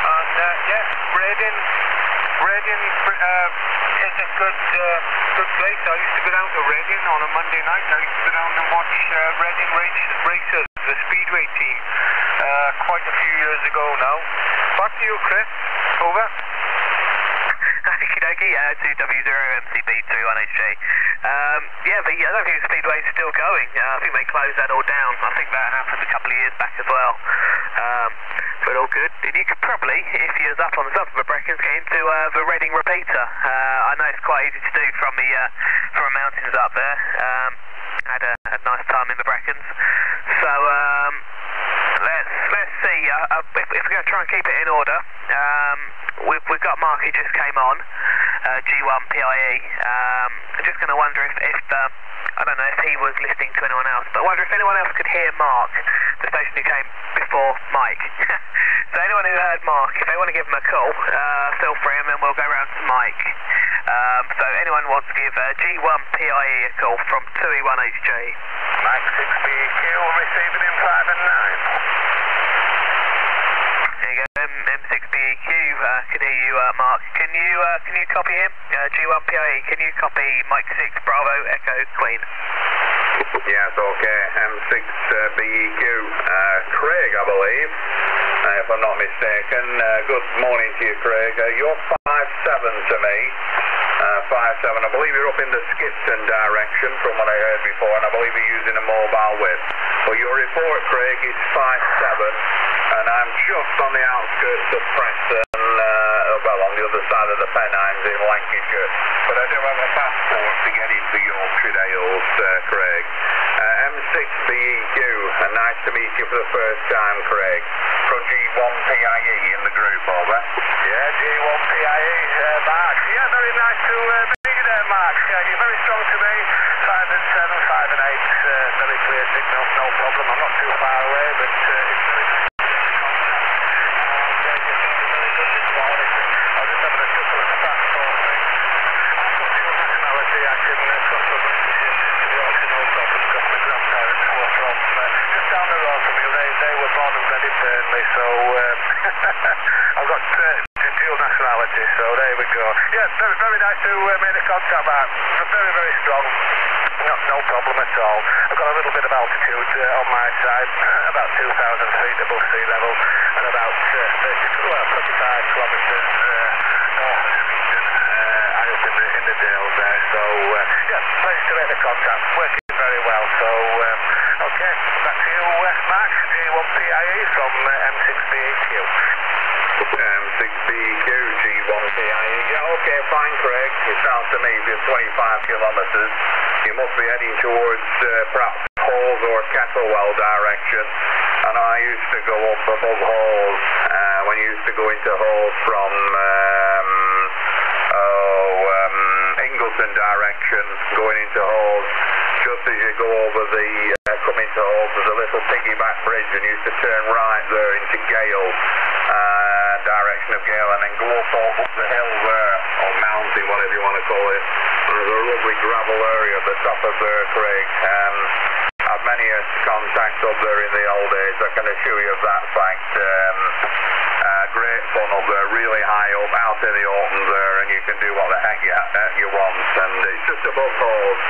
Speaker 4: And yes, Reading is a good place. I used to go down to Reading on a Monday night. I used to go down and watch Reading racers, the Speedway team, quite a few years ago now. Back to you, Chris. Over.
Speaker 1: Okie-dokie, 2W0MCB 21HJ. Yeah, but I don't think the Speedway's still going. I think they closed that all down. I think that happened a couple of years back as well. But all good. And you could probably, if you was up on the top of the Brecons, get into the Reading repeater. I know it's quite easy to do from the mountains up there. Had a nice time in the Brecons. So let's see. If we're going to try and keep it in order, we've got Mark who just came on, G1PIE. I'm just going to wonder if I don't know if he was listening to anyone else, but I wonder if anyone else could hear Mark, the station who came before Mike. So anyone who heard Mark, if they want to give him a call, feel free, and then we'll go round to Mike. So anyone wants to give G1PIE a call from 2E1HJ.
Speaker 2: Mike 6BQ, receiving in 5 and 9.
Speaker 1: There you go, M6BEQ, can hear you, Mark. Can you copy him? G1PIE, can you copy Mike 6 Bravo Echo Queen?
Speaker 2: Yes, okay, M6BEQ. Craig, I believe, if I'm not mistaken. Good morning to you, Craig. You're 5-7 to me. 5-7. I believe you're up in the Skipton direction from what I heard before, and I believe you're using a mobile whip. But your report, Craig, is 5-7, and I'm just on the outskirts of Preston, well, on the other side of the Pennines in Lancashire. But I do have a passport to get into Yorkshire Dales, Craig. M6BEQ, and nice to meet you for the first time, Craig. From G1PIE in the group, over. Yeah, G1PIE, Mark. Yeah, very nice to meet you there, Mark. You're very strong to me. 5 and 7, 5 and 8, very clear signal, no problem. I'm not too far away, but it's very nice. apparently, so I've got dual nationality, so there we go. Yeah, very, very nice to make the contact, Mark. Very, very strong. No problem at all. I've got a little bit of altitude on my side, about 2,000 feet above sea level, and about 25 kilometres north of Sweden, high up in the Dales there. So, yeah, pleased to make the contact. Working very well. So, okay, back to you, Mark. G1PIE from M6BEQ.
Speaker 3: M6BEQ, G1PIE. Yeah, okay, fine, Craig. It sounds to me if you're 25 kilometres, you must be heading towards perhaps Halls or Kettlewell direction. And I used to go up above Halls when you used to go into Halls from Ingleton direction, going into Halls. Just as you go over the come into Halls, there's a little piggyback bridge, and you used to turn right there into Gale, direction of Gale, and then go up the hill there, or mountain, whatever you want to call it. There's a lovely gravel area at the top of there, Craig. Had many contacts up there in the old days, I can assure you of that fact. Great fun up there, really high up, out in the open there, and you can do what the heck you want, and it's just above Halls,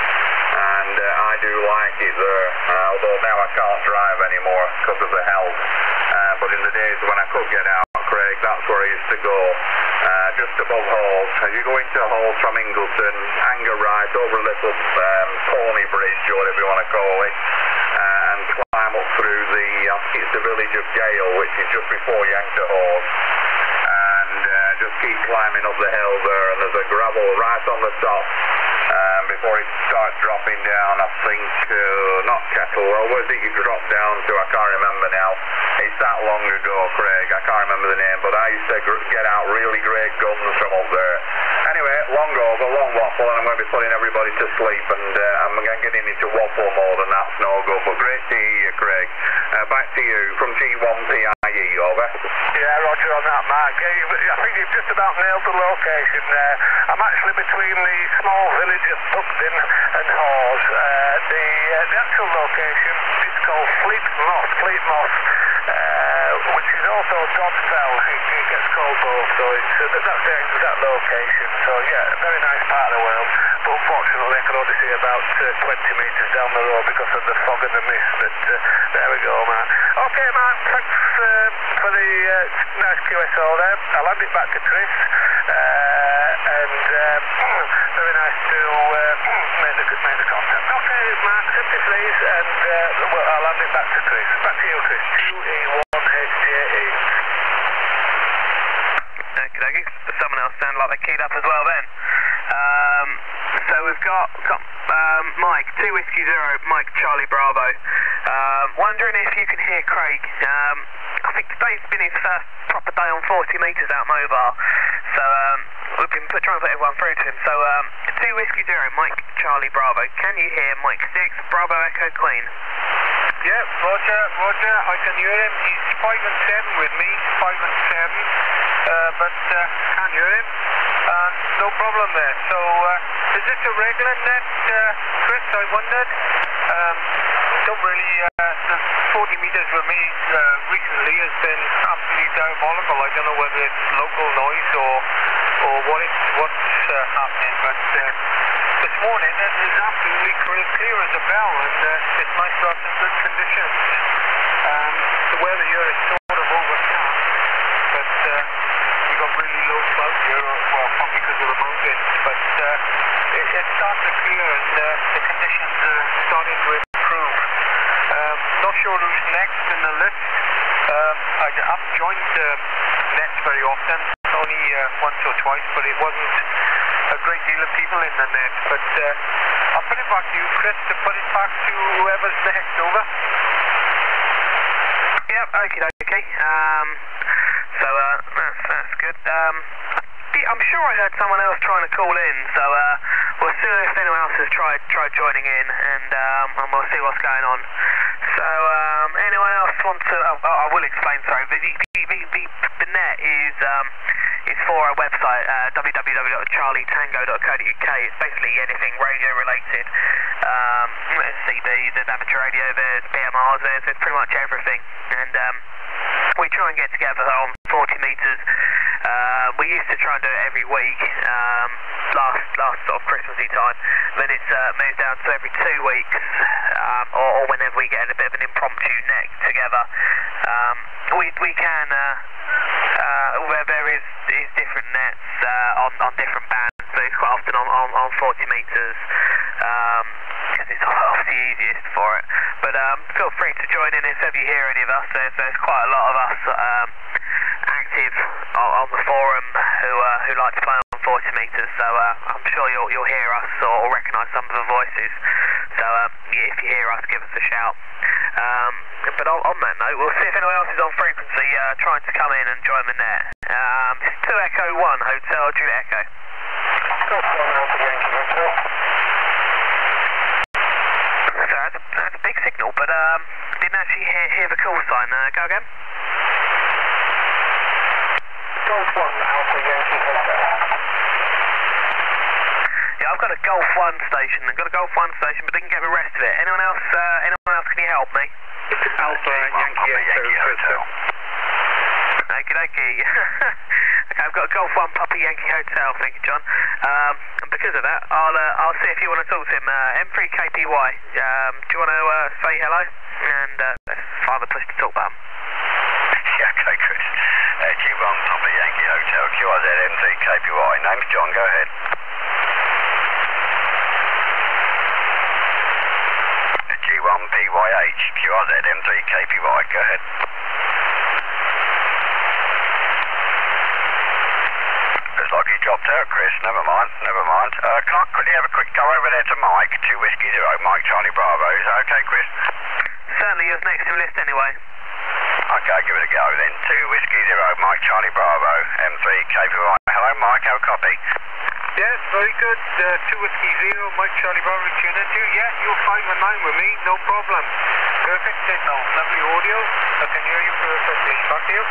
Speaker 3: and I do like it there, although now I can't drive anymore because of the health, but in the days when I could get out, Craig, that's where I used to go, just above Halls. As you go into Halls from Ingleton, hang a right over a little pony bridge, or whatever you want to call it, and climb up through it's the village of Gale, which is just before you enter Halls, and just keep climbing up the hill there, and there's a gravel right on the top, before it starts dropping down, I think, not Kettlewell, where did you drop down to? I can't remember now. It's that long ago, Craig, I can't remember the name, but I used to get out really great guns from up there. Anyway, long waffle, and I'm going to be putting everybody to sleep, and I'm getting into waffle mode, and that's no good, but great to hear you, Craig. Back to you from G1PIE, over.
Speaker 2: Yeah, roger on that, Mark. I think you've just about nailed the location there. I'm actually between the small village of Buxton and Halls. The actual location is called Fleetmoss, which is also Dodfell. It gets called both, so that's the exact location. So yeah, a very nice part of the world, but unfortunately I can only see about 20 metres down the road because of the fog and the mist, but there we go, Mark. Okay, Mark, thanks for the nice QSO there. I'll hand it back to Chris, and very nice to make the contact. Okay, Mark, simply please, and I'll hand it back to Chris. Back to you, Chris. 2E1HJE.
Speaker 1: Okay, someone else sounded like they keyed up as well then. So we've got Mike, 2 Whiskey Zero, Mike Charlie Bravo. Wondering if you can hear Craig. I think today's been his first proper day on 40 metres out mobile. So we've been trying to put everyone through to him. So 2 Whiskey Zero, Mike Charlie Bravo. Can you hear Mike 6, Bravo Echo Queen?
Speaker 4: Yeah, Roger, I can hear him. He's 5 and 7 with me, 5 and 7, but can't hear him. No problem there. So, is this a regular net, Chris, I wondered? Don't really, the 40 metres with me recently has been absolutely diabolical. I don't know whether it's local noise or what's happening, but this morning it is absolutely clear as a bell, and it's nice to have some good conditions. The weather here is sort of overcast, but we've got really low clouds here, well, probably because of the mountains, but it's starting to clear, and the conditions are starting to improve. Not sure who's next in the list. I haven't joined nets very often, only once or twice, but it wasn't a great deal of people in the net. But I'll put it back to you, Chris, to put it back to whoever's next, over.
Speaker 1: Yep, okay. So that's good. I'm sure I heard someone else trying to call in, so we'll see if anyone else has tried joining in, and we'll see what's going on. So anyone else wants to? I will explain. Sorry, the net is for a website, www.charlietango.co.uk. It's basically anything radio related. There's CB, there's amateur radio, there's PMRs, there's pretty much everything, and try and get together on 40 metres. We used to try and do it every week, last sort of Christmassy time. Then it's moved down to every 2 weeks, or whenever we get in a bit of an impromptu neck together. We can, where there is different nets on different bands, so it's quite often on 40 metres, because it's obviously easiest for it. But feel free to join in if ever you hear any of us. There's quite a lot of us active on the forum who like to play on 40 metres, so I'm sure you'll hear us or recognise some of the voices. So yeah, if you hear us, give us a shout. But on that note, we'll see if anyone else is on frequency trying to come in and join the net. It's 2 Echo 1 Hotel Juliet Echo. So that's a big signal, but didn't actually hear the call sign. Go again.
Speaker 2: Golf 1 Alpha Yankee Hotel.
Speaker 1: Yeah, I've got a Golf 1 station. I've got a Golf 1 station, but didn't get the rest of it. Anyone else? Can you help me?
Speaker 4: Alpha Yankee Hotel.
Speaker 1: Okie dokie. Okay, I've got a Golf 1 Papa Yankee Hotel. Thank you, John. And because of that, I'll see if you want to talk to him. M3KPY. Do you want to say hello? And find the place to talk about him.
Speaker 3: Yeah, okay, Chris. G1 Papa Yankee Hotel, QRZ M3KPY. Name's John, go ahead. G1 PYH, QRZ M3KPY, go ahead. Looks like he dropped out, Chris. Never mind. Can I quickly have a quick go over there to Mike, 2 Whiskey Zero, Mike Charlie Bravo. Is that okay, Chris?
Speaker 1: Certainly, you're next to the list anyway.
Speaker 3: Okay, give it a go then. 2 Whiskey Zero, Mike Charlie Bravo, M3KPY. Hello, Mike, how copy?
Speaker 4: Yes, very good. 2 Whiskey Zero, Mike Charlie Bravo, tune into. Yeah, you're 519 with me, no problem. Perfect signal, lovely audio. I can hear you perfectly. Back to you.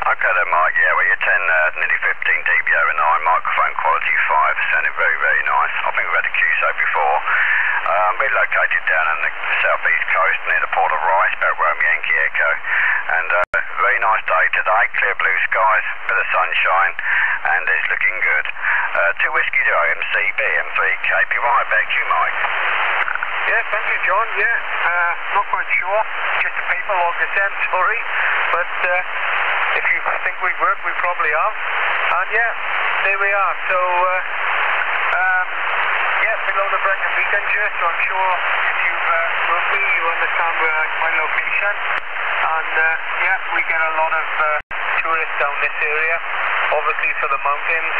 Speaker 3: Okay then, Mike. Yeah, well, you're 10, nearly 15 dB over 9, microphone quality 5, sounding very, very nice. I think we've had a QSO before. We're located down on the southeast coast near the port of Rice, about Rome Yankee Echo. And very nice day today, clear blue skies, bit of sunshine, and it's looking good. 2 Whiskey Zero, MCB, M3KPY, back to you, Mike.
Speaker 4: Yeah, thank you, John. Yeah, not quite sure. Just a paper log this end, sorry. But if you think we've worked, we probably have. And yeah, there we are. So, yeah, below the Brecon Beacon here, so I'm sure if you've worked me, you understand where my location. And yeah, we get a lot of tourists down this area. Obviously for the mountains,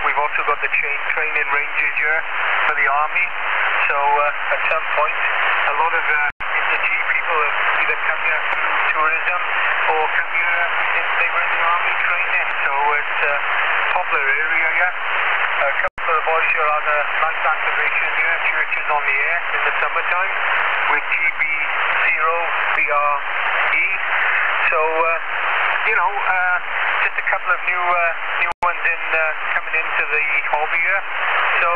Speaker 4: we've also got the training ranges here for the army. So at some point, a lot of Inter-G people have either come here through tourism or come here if they were in the army training. So it's a popular area here. A couple of the boys here are the nice activation here, churches on the air in the summertime with GB0BRE. So, you know, just a couple of new ones coming into the hobby here. So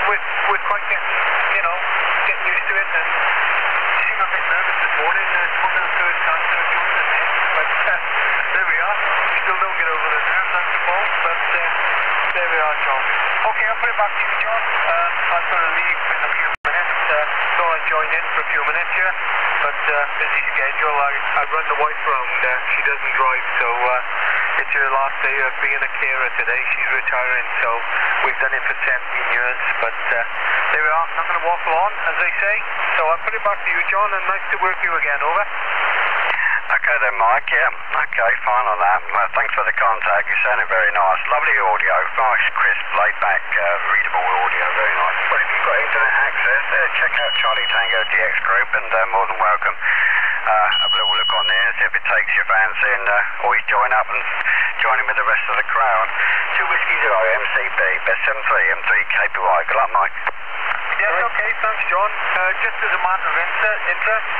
Speaker 4: we're quite getting used to it, and seem a bit nervous this morning. It's one of the first times I've joined the net, but there we are. We still don't get over the nerves, I suppose, but there we are, John. Okay, I'll put it back to you, John. I've got to leave in a few minutes. Thought I'd join in for a few minutes here, but busy schedule. I run the wife around. She doesn't drive, so it's her last day of being a carer today. She's retiring, so we've done it for 17 years, but there we are. Not going to waffle on, as they say. So I'll put it back to you, John, and nice to work with you again. Over.
Speaker 3: Okay then, Mike. Yeah, okay, fine on that. Thanks for the contact. You're sounding very nice. Lovely audio, nice, crisp, laid back, readable audio, very nice. Well, if you've got internet access, check out Charlie Tango DX Group, and more than welcome. Have a little look on there, see if it takes your fancy, and always join up and join in with the rest of the crowd. 2 Whiskey Zero, MCB, best 73, M3KPY. Good luck, Mike.
Speaker 4: Yes, okay, thanks, John. Just as a matter of interest,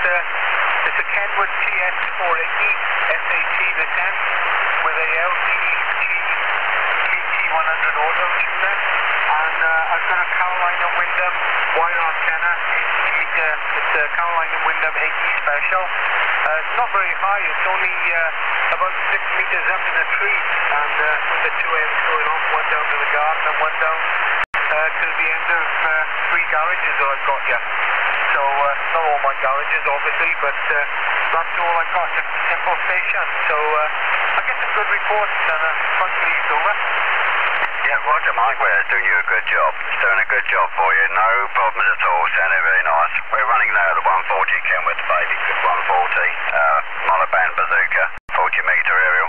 Speaker 4: it's a Kenwood TS480 SAT this end with a LDG KT100 auto tuner, and I've got a Carolina Windham wire antenna, 80 meter. It's a Carolina Windham 80 special. It's not very high, it's only and one down to the end of 3 garages that I've got here. So not all my garages obviously, but that's all I've got, just a simple station. So I get some good reports and hopefully it's over.
Speaker 2: Yeah, Roger, Mike, we're doing you a good job. It's doing a good job for you. No problems at all. Sounding very nice. We're running now the 140 Kenworth Baby 140 monoband bazooka, 40 metre aerial,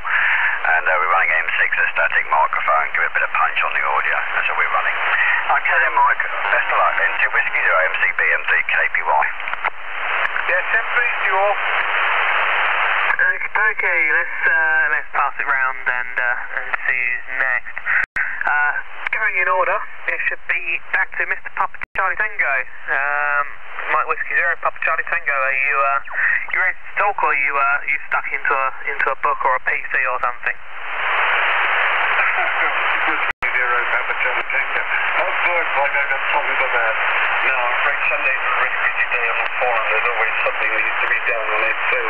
Speaker 2: and we're running M6 a static microphone. Give it a bit of punch on the audio. That's what we're running. Okay then, Mike. Best of luck then. 2 Whiskey 0 MC BMD KPY.
Speaker 4: Yeah, sempre to you all.
Speaker 1: Okay, let's pass it round and see who's next. Going in order, it should be back to Mr. Papa Charlie Tango. Mike Whiskey 0, Papa Charlie Tango. Are you ready to talk, or are you stuck into a book or a PC or something?
Speaker 3: Whiskey 0, Papa Charlie Tango. Of course, like I got told me about that. No, I'm afraid Sunday's a really busy day on the forum. There's always something that needs to be done on it. So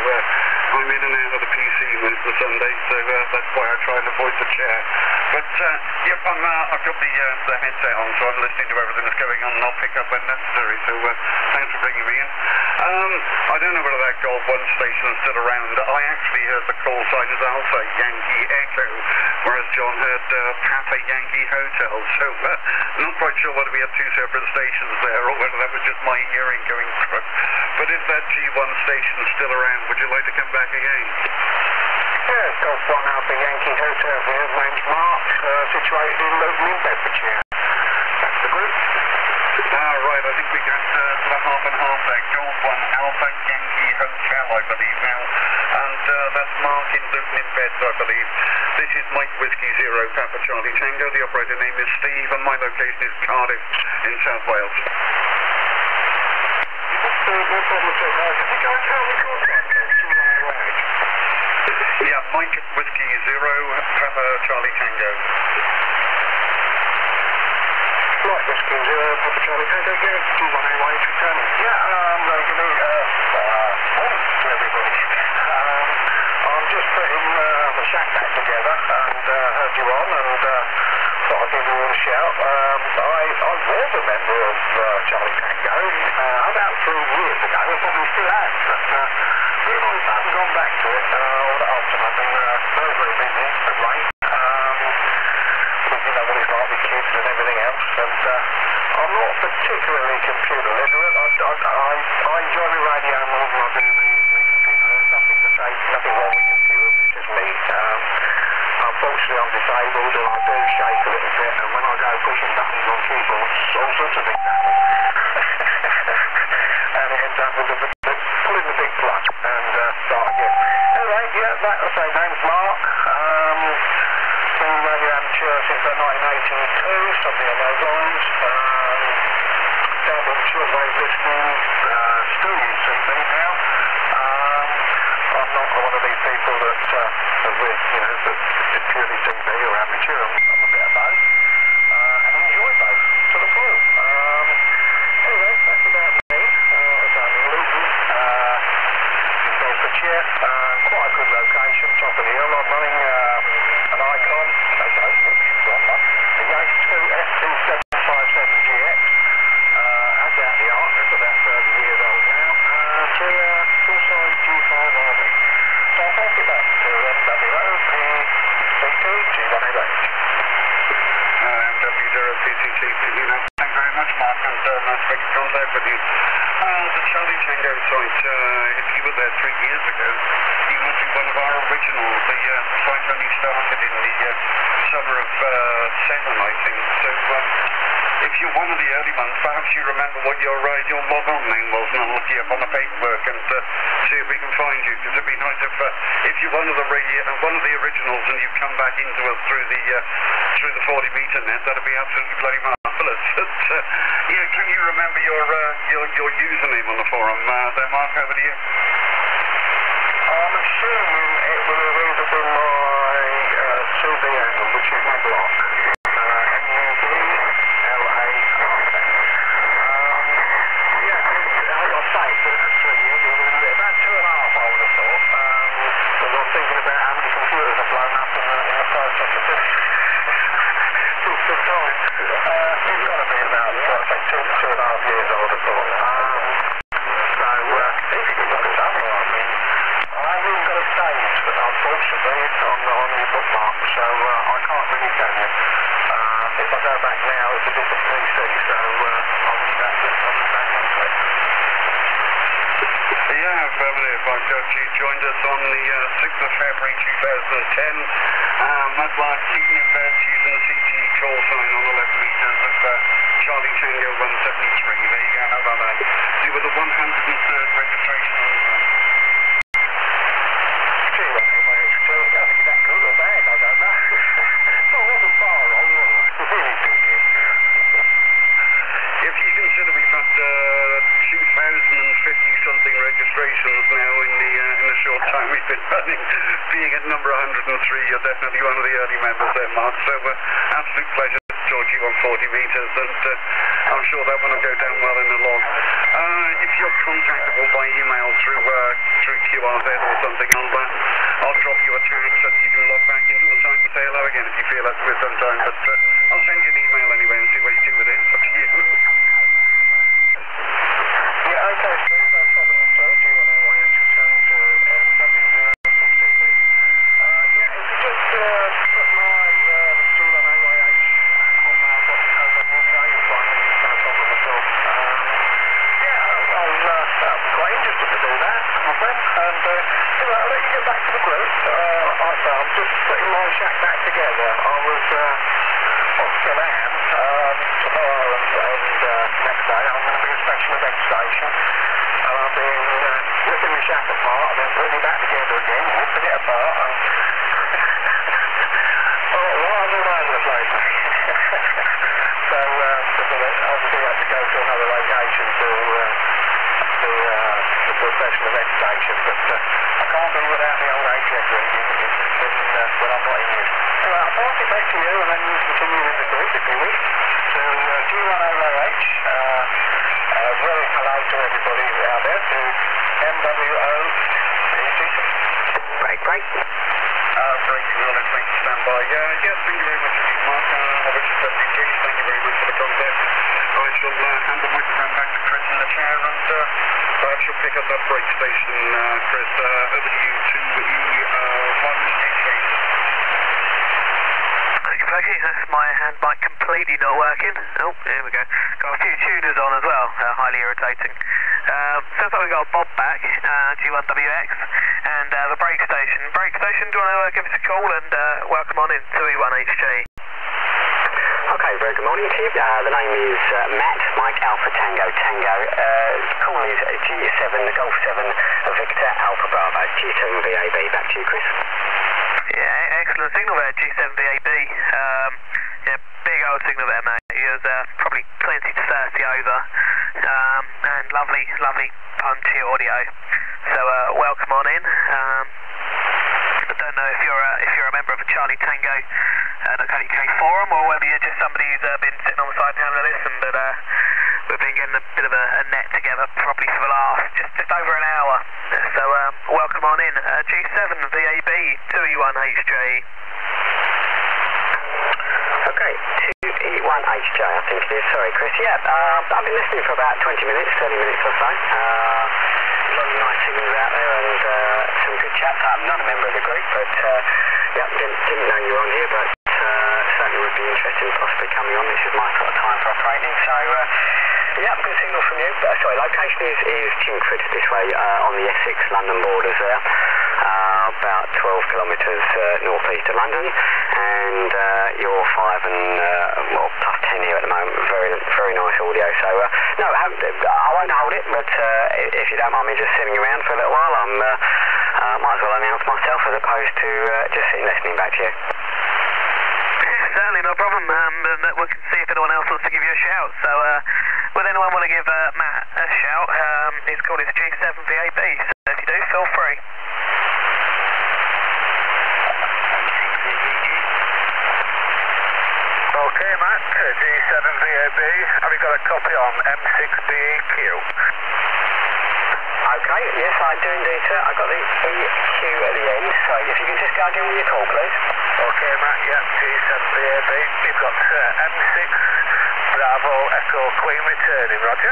Speaker 3: I'm in and out of the PC most of the Sunday, so that's why I try and avoid the chair. But yep, I've got the headset on, so I'm listening to everything that's going on, and I'll pick up when necessary. So thanks for bringing me in. I don't know whether that Golf 1 station is still around. I actually heard the call sign as Alpha Yankee Echo, whereas John heard Papa Yankee Hotel. So not quite sure whether we had 2 separate stations there, or whether that was just my hearing going through. But if that G1 station is still around, would you like to come back again?
Speaker 2: Yeah, Golf 1 Alpha Yankee Hotel here. Name's Mark, situated in Luton in Bedfordshire. That's the group.
Speaker 3: Right, I think we got sort of half and half there. Golf 1 Alpha Yankee Hotel, I believe now. And that's Mark in Luton in Beds, I believe. This is Mike Whiskey 0, Papa Charlie Tango. The operator name is Steve, and my location is Cardiff in South Wales.
Speaker 2: No problem at all. Did you guys tell me call sign?
Speaker 3: Yeah, Mike Whiskey 0, Papa Charlie Tango.
Speaker 2: Mike Whiskey 0, Papa Charlie Tango, again, 21AY returning. Yeah, very good morning to everybody. I'm just putting the shack back together and heard you on and thought I'd give you all a shout. I was a member of Charlie Tango about 3 years ago. I probably still am, but I haven't gone back to it all that often. I've been very, very busy of late. You know what it's like with kids and everything else, and I'm not particularly computer literate. I enjoy the radio more than I do the computer. There's nothing to say, nothing wrong with computers, it's just me. Unfortunately I'm disabled and I do shake a little bit, and when I go pushing buttons on keyboards, all sorts of things happen. And it ends up with pulling the big plug and start again. Anyway, yeah, like I say, name's Mark. Been radio amateur since 1982, something on those lines. Dabbled in shortwave listening, still use CB now. I'm not one of these people that is purely CB or amateur. I'm a bit of both, and enjoy both to the full. Anyway, that's about me. I'm in Luton, in Bedfordshire. Quite a good location, top of the hill. I'm running an Icon, the Yates 2 FT757GX. That's out the art, it's about 30 years old now. To full-size G5 Army. So I'll pass it back to MWO PCT G1LH.
Speaker 3: MW0 PCT, thanks very much, Mark, and nice to make contact with you. The Charlie Tango site, if you were there 3 years ago, you must be one of our originals. The site only started in the summer of 7, I think. So if you're one of the early ones, perhaps you remember what your log-on name was, and I'll look you up on the paperwork and see if we can find you. Because it'd be nice if you're one of the originals and you come back into us through the 40-metre net, that'd be absolutely bloody marvellous. But yeah, can you remember your username on the forum? There, Mark, over to you.
Speaker 2: I'm assuming it will have either been my 2B angle, which is my block. MUBLA. Yeah, like I say, for 3 years, it was about 2.5, I would have thought. Because I'm thinking about how many computers have blown up in the first 6 time. Right, she's joined us on the 6th of February 2010. At last, keeping in bed using the CTE call sign on 11 metres of Charlie Tango 173. There you go, how about that? You were the 103rd registration on the phone.
Speaker 3: Gee, I don't know if it's that good or bad, I don't know. Well, it wasn't far wrong, was it?
Speaker 2: If you consider we've had 2,050-something registrations now in the short time we've been running, being at number 103, you're definitely one of the early members there, Mark. So absolute pleasure to talk to you on 40 metres, and I'm sure that one will go down well in the log. If you're contactable by email through QRZ or something, I'll drop you a tag so that you can log back into the site and say hello again if you feel that's with some time. But I'll send you an email anyway and see what you do with it. It's up to you.
Speaker 3: Yeah, okay, Steve, no problem at all. Do you want to return to MW0CCP? Yeah, if you just put my G1AYH hotmail.co.uk, you'll find it, no problem at all. Yeah, I'm quite interested to do that, my friend, and I'll let you get back to the group. I'm just putting my shack back together. I was, still am, tomorrow and next day I'm going to be a special event station, and I've been ripping the shack apart and then putting it back together again, ripping it apart, and right all over the place. So obviously I had to go to another location to a special event station, but I can't do without the old HS ringing when I'm not in use. Anyway, I'll pass it back to you and then you continue with the group if you wish. To G1AYH, very hello to everybody out there, to MWO. Break.
Speaker 2: Break, we'll thank you, stand by. Yes, thank you very much indeed, Mark. Richard WG, thank you very much for the contact. I shall hand the microphone back to Chris in the chair, and perhaps you'll pick up that break station, Chris. Over to you to E1HJ.
Speaker 1: Okay, that's my hand mic completely not working. Oh, there we go. Got a few tuners on as well, highly irritating. Sounds like we've got Bob back, G1WX, and the break station. Break station, do you want to give us a call and welcome on in to E1HG?
Speaker 5: Okay, very good morning to you. The name is Matt, Mike Alpha Tango. Call is G7, Golf 7, Victor Alpha Bravo, G7 VAB. Back to you, Chris.
Speaker 1: Yeah, excellent signal there, G7VAB. Yeah, big old signal there, mate. He was probably 20 to 30 over, and lovely punchy audio. So welcome on in. I don't know if you're a member of a Charlie Tango .co.uk forum, or whether you're just somebody who's been sitting on the side and having a listen, but we've been getting a bit of a net together probably for the last just over an hour. So welcome on in. G7 VAB 2E1HJ.
Speaker 5: Okay, 2E1HJ I think it is. Sorry, Chris. Yeah, I've been listening for about 20 minutes, 30 minutes or so. A lot of nice signals out there and some good chats. I'm not a member of the group, but yeah, didn't know you were on here, but certainly would be interested in possibly coming on. This is my sort of time for operating, so yeah, good signal from you. Sorry, location is Chingford, this way on the Essex London borders there, about 12 kilometres north-east of London, and you're 5 and well, plus 10 here at the moment. Very nice audio. So no, I won't hold it, but if you don't mind me just sitting around for a little while, might as well announce myself as opposed to just sitting listening back to you.
Speaker 1: Certainly, no problem. We can see if anyone else wants to give you a shout. So, would anyone want to give Matt a shout? He's called his G7VAB, so if you do, feel free.
Speaker 2: Okay, Matt, G7VAB. Have you got a copy on M6BEQ?
Speaker 5: Okay, yes, I do indeed, sir. I've got the EQ at the end, so if you can just go again with your call, please.
Speaker 2: Okay, Matt, yeah, G7VAB. You've got M6 Bravo Echo Queen returning, Roger.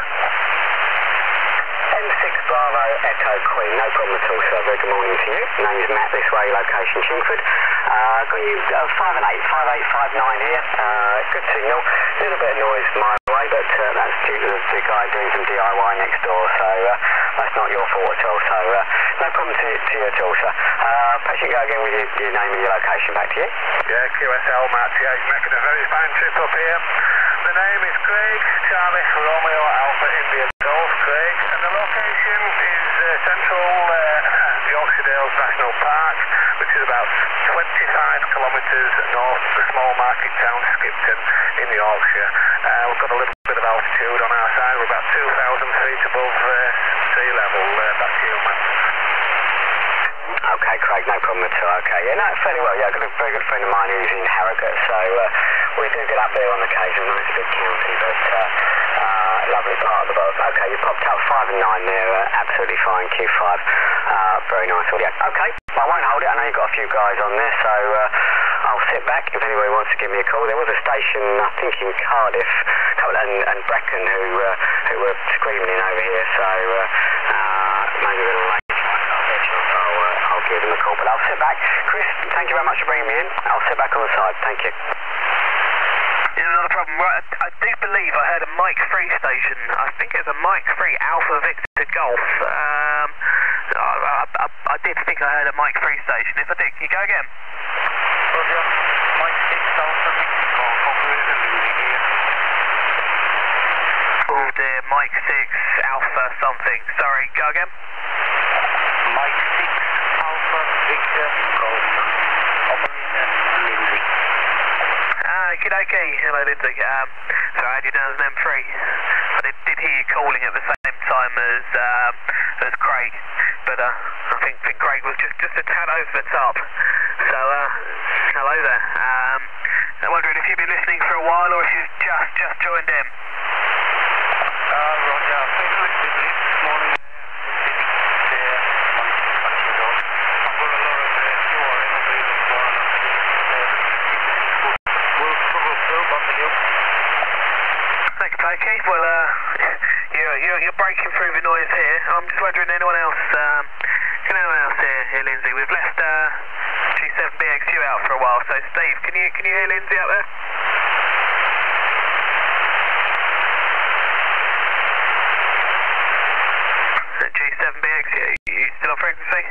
Speaker 5: M6 Bravo Echo Queen, no problem at all, sir. Very good morning to you. Name is Matt, this way, location Chingford. Got you 5 and 8, 5859 here. Good signal. A little bit of noise my way, but that's due to the guy doing some DIY next door, so that's not your fault at all. So no problem to you at all, sir. Perhaps you go again with your name and your location. Back to you.
Speaker 2: Yeah, QSL Matt, yeah, you're making a very fine trip up here. The name is Craig, Charlie, Romeo, Alpha, India, Golf, Craig, and the location is central Yorkshire Dales National Park, which is about 25 kilometres north of the small market town Skipton in Yorkshire. We've got a little bit of altitude on our side. We're about 2,000 feet above sea level. Back to you, Matt.
Speaker 5: Okay, Craig, no problem at all. Okay, yeah, no, fairly well. Yeah, I've got a very good friend of mine who's in Harrogate, so we do get up there on occasion. It's a big county, but lovely part of the world. Okay, you popped out 5 and 9 there, absolutely fine. Q5, very nice audio. Okay, I won't hold it. I know you've got a few guys on there, so I'll sit back if anybody wants to give me a call. There was a station, I think, in Cardiff and Brecon who were screaming in over here, so maybe a little late. I'll give them a call, but I'll sit back. Chris, thank you very much for bringing me in. I'll sit back on the side. Thank you.
Speaker 1: Yeah, not a problem. Right, I do believe I heard a Mike 3 station. I think it was a Mike 3 Alpha Victor Golf. I did think I heard a Mike 3 station. If I did, can you go again?
Speaker 4: Roger. Mike 6 Alpha Victor Golf, operator Lindsay here.
Speaker 1: Oh dear, Mike 6 Alpha something. Sorry, go again.
Speaker 4: Mike 6 Alpha Victor Golf, operator Lindsay.
Speaker 1: Okie dokie. Hello, Lindsay. So I had you down as an M3. I did hear you calling at the same time as Craig, but I think Craig was just a tad over the top. So hello there. I'm wondering if you've been listening for a while or if you've just joined in.
Speaker 4: Roger. I've been listening this morning.
Speaker 1: Okay, well, you're breaking through the noise here. I'm just wondering, anyone else here, Lindsay? We've left G7BXU out for a while, so Steve, can you hear Lindsay up there? G7BXU, you still on frequency?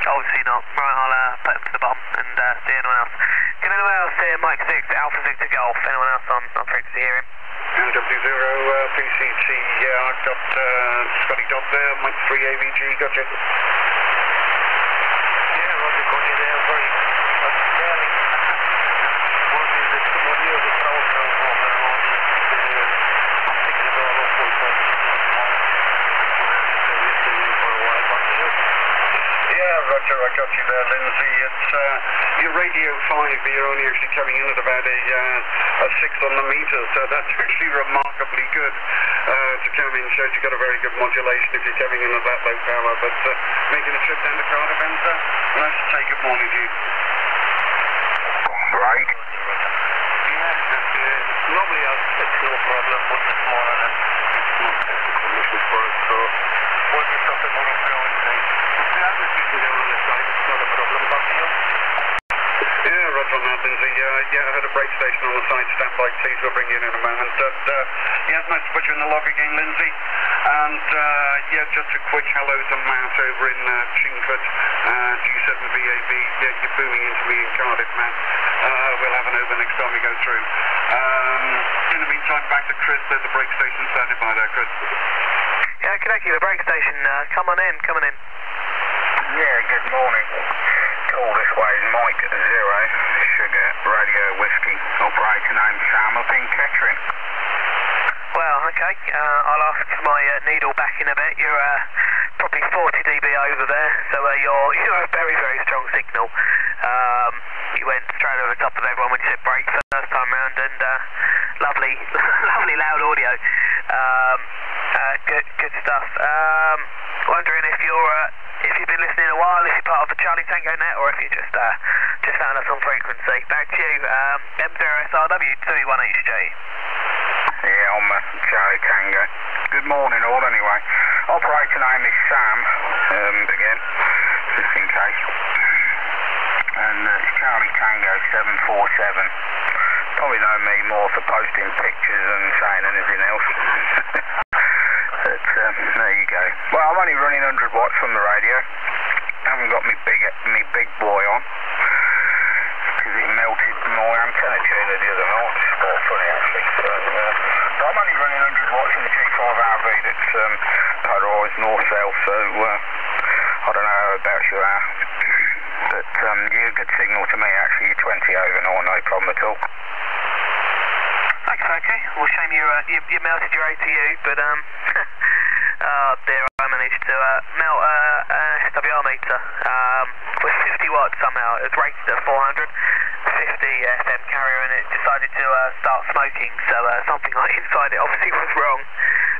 Speaker 1: Obviously not. Right, I'll put them to the bottom and see anyone else. Can anyone else hear Mike 6 Alpha Victor Golf? Anyone else on frequency hearing?
Speaker 2: W0 PCT, yeah, I've got Scotty Dodd there, Mike 3 AVG, got you.
Speaker 4: Yeah, Roger, got you there, very barely. Wondering if someone near the crowd now on I'm picking it all up with listening in for a while, back to you.
Speaker 2: Yeah, Roger, I got you there, Lindsay. It's your Radio 5, you're only actually coming in at about a 6 on the meter, so that's actually remarkably good to come in. Shows you've got a very good modulation if you're coming in at that low power, but making a trip down to Cardiff, and nice to take good morning to you.
Speaker 3: Right.
Speaker 4: Yeah, normally it's no problem, but this morning it's not technical conditions for us, so we'll just have to move up ground time. As we're sitting down on the side, it's not a problem. Back to you.
Speaker 2: Yeah, Roger on that, Lindsay. Yeah, I had a break station on the side, standby please, we'll bring you in a moment. Yeah, nice to put you in the log again, Lindsay. And yeah, just a quick hello to Matt over in Chingford, G7VAB. Yeah, you're booming into me in Cardiff, Matt. We'll have an over next time we go through. In the meantime, back to Chris. There's a break station standing by there, Chris.
Speaker 1: Yeah, okay, the break station. Come on in.
Speaker 3: Yeah, good morning. Call this way is Mike 0, Sugar Radio Whiskey, operator name Sam up in Kettering.
Speaker 1: Well, okay, I'll ask for my needle back in a bit. You're probably 40 dB over there, so you're a very, very strong signal. You went straight over the top of everyone when you said break first time round, and lovely, lovely loud audio. Good stuff. Wondering if you've been listening a while, if you're part of the Charlie Tango net, or if you just found us on frequency. Back to you, M0SRW 21HJ.
Speaker 3: Yeah, I'm Charlie Tango. Good morning all anyway. Operator name is Sam, again. Tango 747. Probably know me more for posting pictures and saying anything else. But there you go. Well, I'm only running 100 watts from the radio. I haven't got me big boy on because it melted my antenna tuner the other night. It's quite funny actually. But I'm only running 100 watts in the G5RV that's polarised north-south, so I don't know how about you are. But you're a good signal to me actually. You're 20 over now, no problem at all.
Speaker 1: Okay. Well, shame you melted your ATU, but oh dear, I managed to melt a SWR meter with 50 watts somehow. It was rated at 400, 50 FM carrier, and it decided to start smoking. So something like inside it obviously was wrong.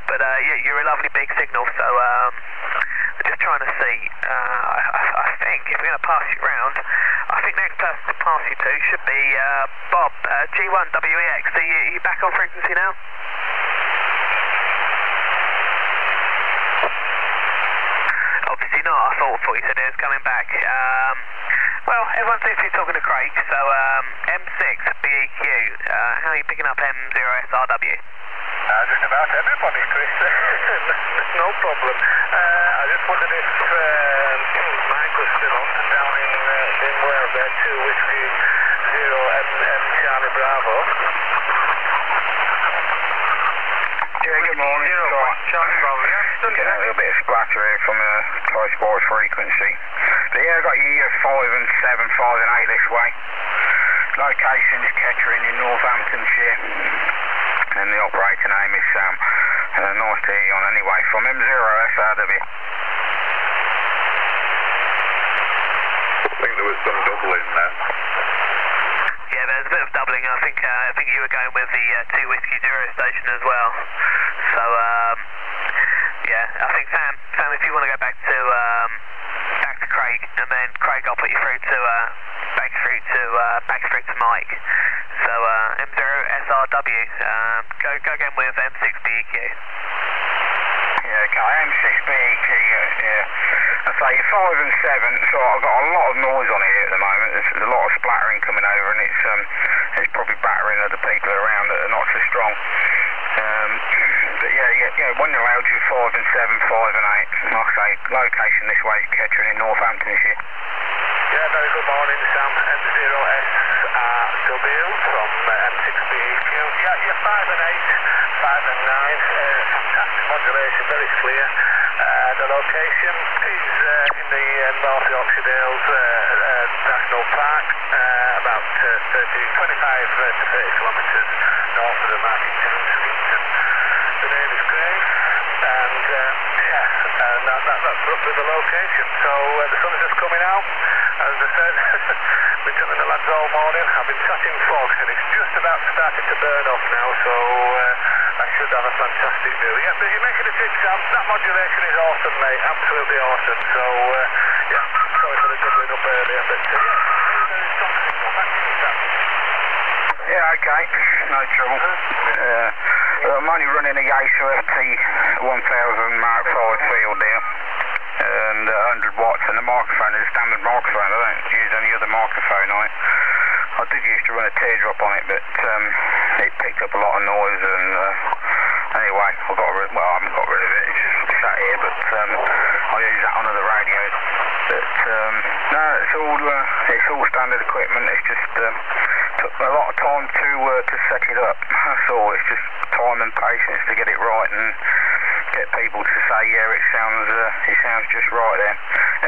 Speaker 1: But you're a lovely big signal, so we're just trying to see. I think if we're going to pass you round, I think next person to pass you to should be Bob, G1WEX. Are you back on frequency now? Obviously not. I thought you said it was coming back. Well, everyone seems to be talking to Craig, so M6BEQ, how are you picking up M0SRW?
Speaker 2: Just about everybody, Chris. No problem. I just wondered if Mike was still on down in where there, 2 Whiskey 0 M Charlie Bravo.
Speaker 3: Yeah, good morning.
Speaker 4: Charlie Bravo, yeah.
Speaker 3: Getting a little bit of splatter here from a close by frequency. But yeah, I've got you 5 and 7, 5 and 8 this way. Location is Kettering in Northamptonshire. And the operator name is Sam. Nice to hear you on anyway from M0SRW.
Speaker 2: I think there was some doubling there.
Speaker 1: Yeah, there's a bit of doubling. I think you were going with the 2 Whiskey 0 station as well. So yeah, I think Sam, if you want to go back to Craig, and then Craig, I'll put you through to back through to Mike. So M0SRW, go again with M6BEQ.
Speaker 3: Yeah, okay, M6BEQ, yeah. I say you're 5 and 7, so I've got a lot of noise on here at the moment. There's a lot of splattering coming over, and it's probably battering other people around that are not so strong. But yeah, when you're allowed, you're 5 and 7, 5 and 8. Like I say, location this way is Kettering in Northamptonshire.
Speaker 2: Yeah, very good morning, Sam. M0SRW from M6BEQ. Yeah, you're 5 and 8, 5 and 9. Fantastic modulation, very clear. The location is in the North Yorkshire Dales National Park, about 25 to 30 kilometres north of the Markington and Skeeton. The name is Craig, and that's roughly the location. So the sun is just coming out. As I said, been telling the lads all morning. I've been chatting fog, and it's just about starting to burn off now, so I should have a fantastic view. Yeah, but you're making a tick, Sam. That modulation is awesome, mate. Absolutely awesome. So, yeah, sorry for the doubling up earlier, but yeah, very strong signal. Back to you, Sam.
Speaker 3: Yeah, okay, no trouble. I'm only running a Yaesu FT1000 Mark V field now. And 100 watts, and the microphone is a standard microphone. I don't use any other microphone on it. I did used to run a teardrop on it, but it picked up a lot of noise, and anyway, I haven't got rid of it. It's just sat here, but I use that on other radios. But no, it's all standard equipment. It's just took a lot of time to set it up. That's all. It's just time and patience to get it right and get people to say, yeah, it sounds just right there.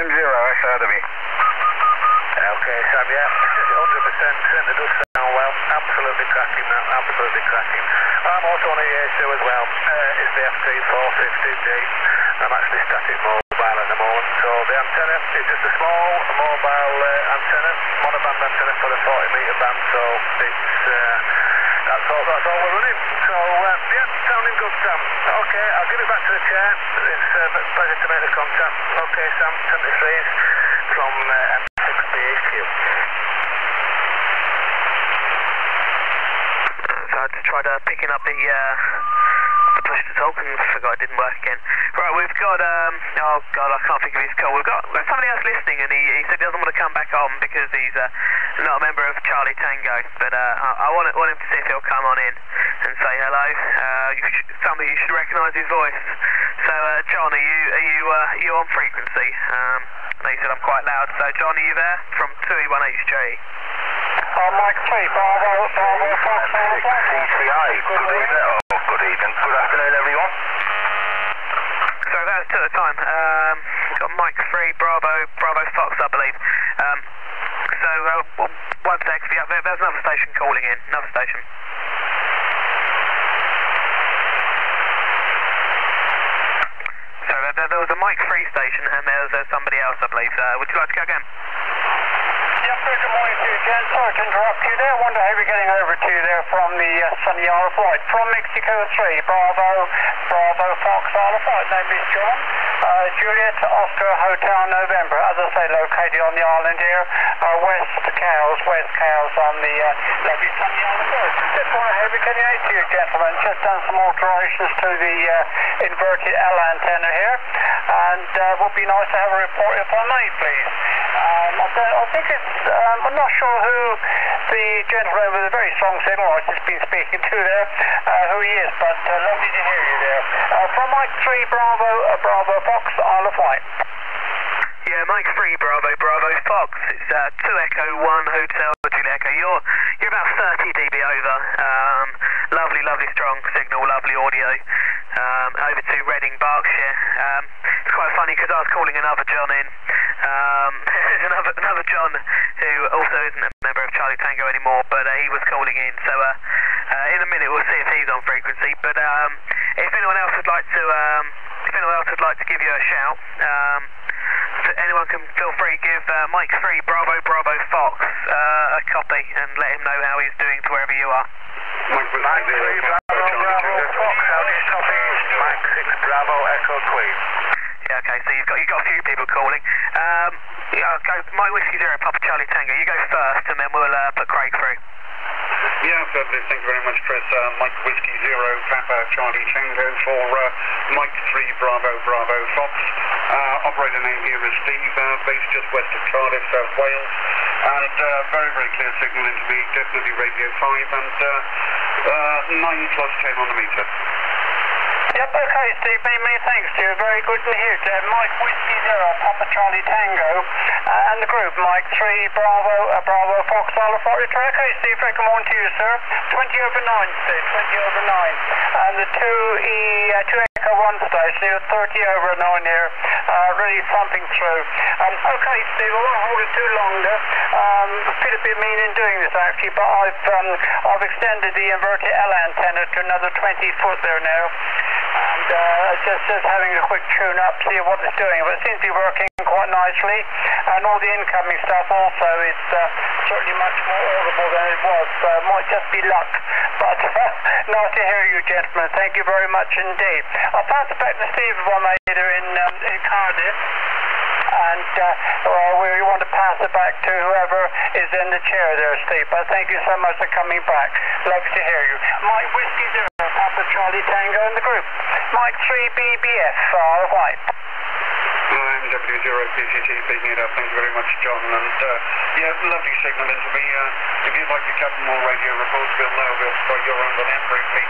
Speaker 3: M0SRW.
Speaker 2: Okay, Sam, yeah, 100%, certainly does sound well. Absolutely cracking, that, absolutely cracking. I'm also on a Yaesu as well. It's the FT450D. I'm actually static mobile at the moment. So the antenna is just a small mobile antenna, monoband antenna for the 40-metre band. So it's that's all we're running. So yeah, sounding good, Sam. Okay, I'll give it back to the chair. It's a pleasure to make the contact. Okay, Sam, 73s from M6BEQ.
Speaker 1: So I just tried picking up the push to talk and forgot it didn't work again. Right, we've got oh god, I can't think of his call. We've got somebody else listening, and he said he doesn't want to come come back on because he's not a member of Charlie Tango, but I want him to see if he'll come on in and say hello. Somebody you should recognise his voice. So John, are you on frequency? I know you said I'm quite loud. So John, are you there from 2E1HJ?
Speaker 2: Mike 3, Bravo, Fox, CCA. Good evening. Good afternoon, everyone.
Speaker 1: So that was 2 at a time. Got Mike 3, Bravo Fox, I believe. So one sec. Yeah, there's another station calling in. Another station. So there was a Mike 3 station and there was somebody else, I believe. Would you like to go again?
Speaker 2: Yes, sir. Good morning to you, Jen. Sorry to interrupt you there. I wonder how we're getting over to you there from the sunny Isle of Wight. From Mexico 3, Bravo, Fox, Isle of Wight. Name is John. Juliet, Oscar, Hotel, November. As I say, located on the island here. West Cowes on the lovely sunny Isle of Wight. Just wonder how we're getting out to you, gentlemen. Just done some alterations to the inverted L antenna here. And it would be nice to have a report if I may, please. I think it's, I'm not sure who the gentleman with a very strong signal I've just been speaking to there, who he is, but lovely to hear you there. From Mike 3, Bravo Fox, Isle of Wight.
Speaker 1: Yeah, Mike 3, Bravo Fox. It's 2 Echo 1 Hotel Juliet Echo. You're about 30 dB over. Lovely strong signal, lovely audio. Over to Reading, Berkshire. It's quite funny because I was calling another John in. There's another John who also isn't a member of Charlie Tango anymore, but he was calling in. So in a minute we'll see if he's on frequency. But if anyone else would like to, give you a shout, anyone can feel free give Mike 3 Bravo Fox a copy and let him know how he's doing to wherever you are.
Speaker 2: Mike 3 Bravo Fox, how do you copy? Mike 6 Bravo Echo Queen.
Speaker 1: Yeah, okay, so you've got a few people calling. Go Mike Whiskey 0 Papa Charlie Tango. You go first, and then we'll put Craig through.
Speaker 6: Yeah, lovely. Thank you very much, Chris. Mike Whiskey 0 Papa Charlie Tango for Mike 3 Bravo Fox. Operator name here is Steve, based just west of Cardiff, South Wales. And very clear signal into me, definitely Radio 5, and 9 plus 10 on the meter.
Speaker 2: Yep, okay, Steve, many thanks to you. Very good to hear. Mike Whiskey 0, Papa Charlie Tango, and the group, Mike 3, Bravo Fox, Isle of Wight. Okay, Steve, very good morning to you, sir. 20 over 9, Steve, 20 over 9. And the 2 Echo 1 station, you're 30 over 9 here, really thumping through. Okay, Steve, I won't hold it too longer. I feel a bit mean in doing this, actually, but I've extended the inverted L antenna to another 20 foot there now. And just having a quick tune up, see what it's doing. But it seems to be working quite nicely. And all the incoming stuff also is certainly much more audible than it was. So it might just be luck. But nice to hear you, gentlemen. Thank you very much indeed. I'll pass it back to Steve if I may later in Cardiff. And we want to pass it back to whoever is in the chair there, Steve. But thank you so much for coming back. Lovely to hear you. Mike Whiskey 0, Papa Charlie Tango in the group. Mike 3 BBF, Isle of Wight.
Speaker 6: MW0 PCT picking it up. Thank you very much, John. And yeah, lovely signal into me. If you'd like a couple more radio reports, we'll put your on the net briefly.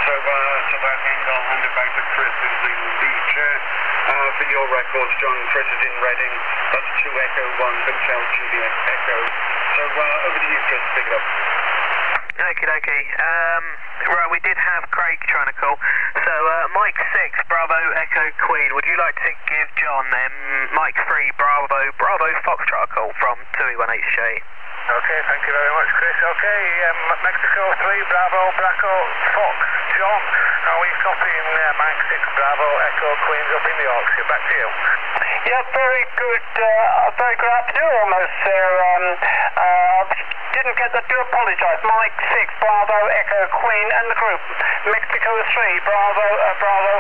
Speaker 6: So to that end, I'll hand it back to Chris, who's in the chair. For your records, John, Chris is in Reading. That's 2 Echo 1 Hotel Juliet Echo. So over to you, Chris, pick it up.
Speaker 1: Okie dokie. Right, we did have Craig trying to call. So Mike 6 Bravo Echo Queen. Would you like to give John Mike 3 Bravo Foxtrot a call from 2E1HJ?
Speaker 2: Okay, thank you very much, Chris. Okay, Mexico 3 Bravo Fox. John, how are you copying Mike 6 Bravo Echo Queens up in the Yorkshire? Back to you. Yeah, very good afternoon almost there. Didn't get that, do apologise. Mike 6 Bravo Echo Queen and the group. Mexico 3 Bravo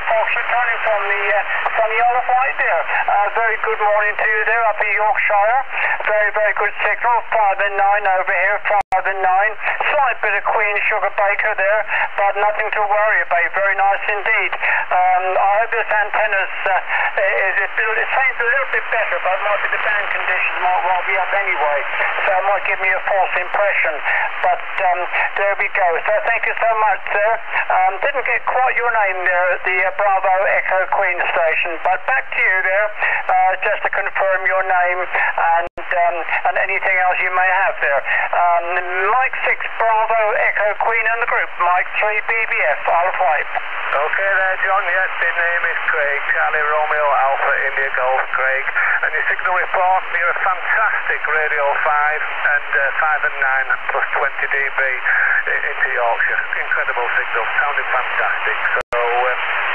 Speaker 2: Fox, returning from the Isle of Wight there. Very good morning to you there up in Yorkshire. Very good signal. 5 and 9 over here. 5
Speaker 5: Slight bit of Queen Sugar Baker there, but nothing to worry about. Very nice indeed. I hope this antenna's it sounds a little bit better, but it might be the band conditions might be up anyway, so it might give me a false impression. But there we go. So thank you so much, sir. Didn't get quite your name there at the Bravo Echo Queen station, but back to you there, just to confirm your name and anything else you may have there. Mike 6 Bravo Echo Queen and the group, Mike 3 BBF, Isle of Wight.
Speaker 2: Okay there, John. Yes, my name is Craig, Charlie Romeo Alpha India Golf, Craig. And your signal report, you're a fantastic Radio 5 and 5 and 9 plus 20 dB into Yorkshire. Incredible signal, sounding fantastic. So,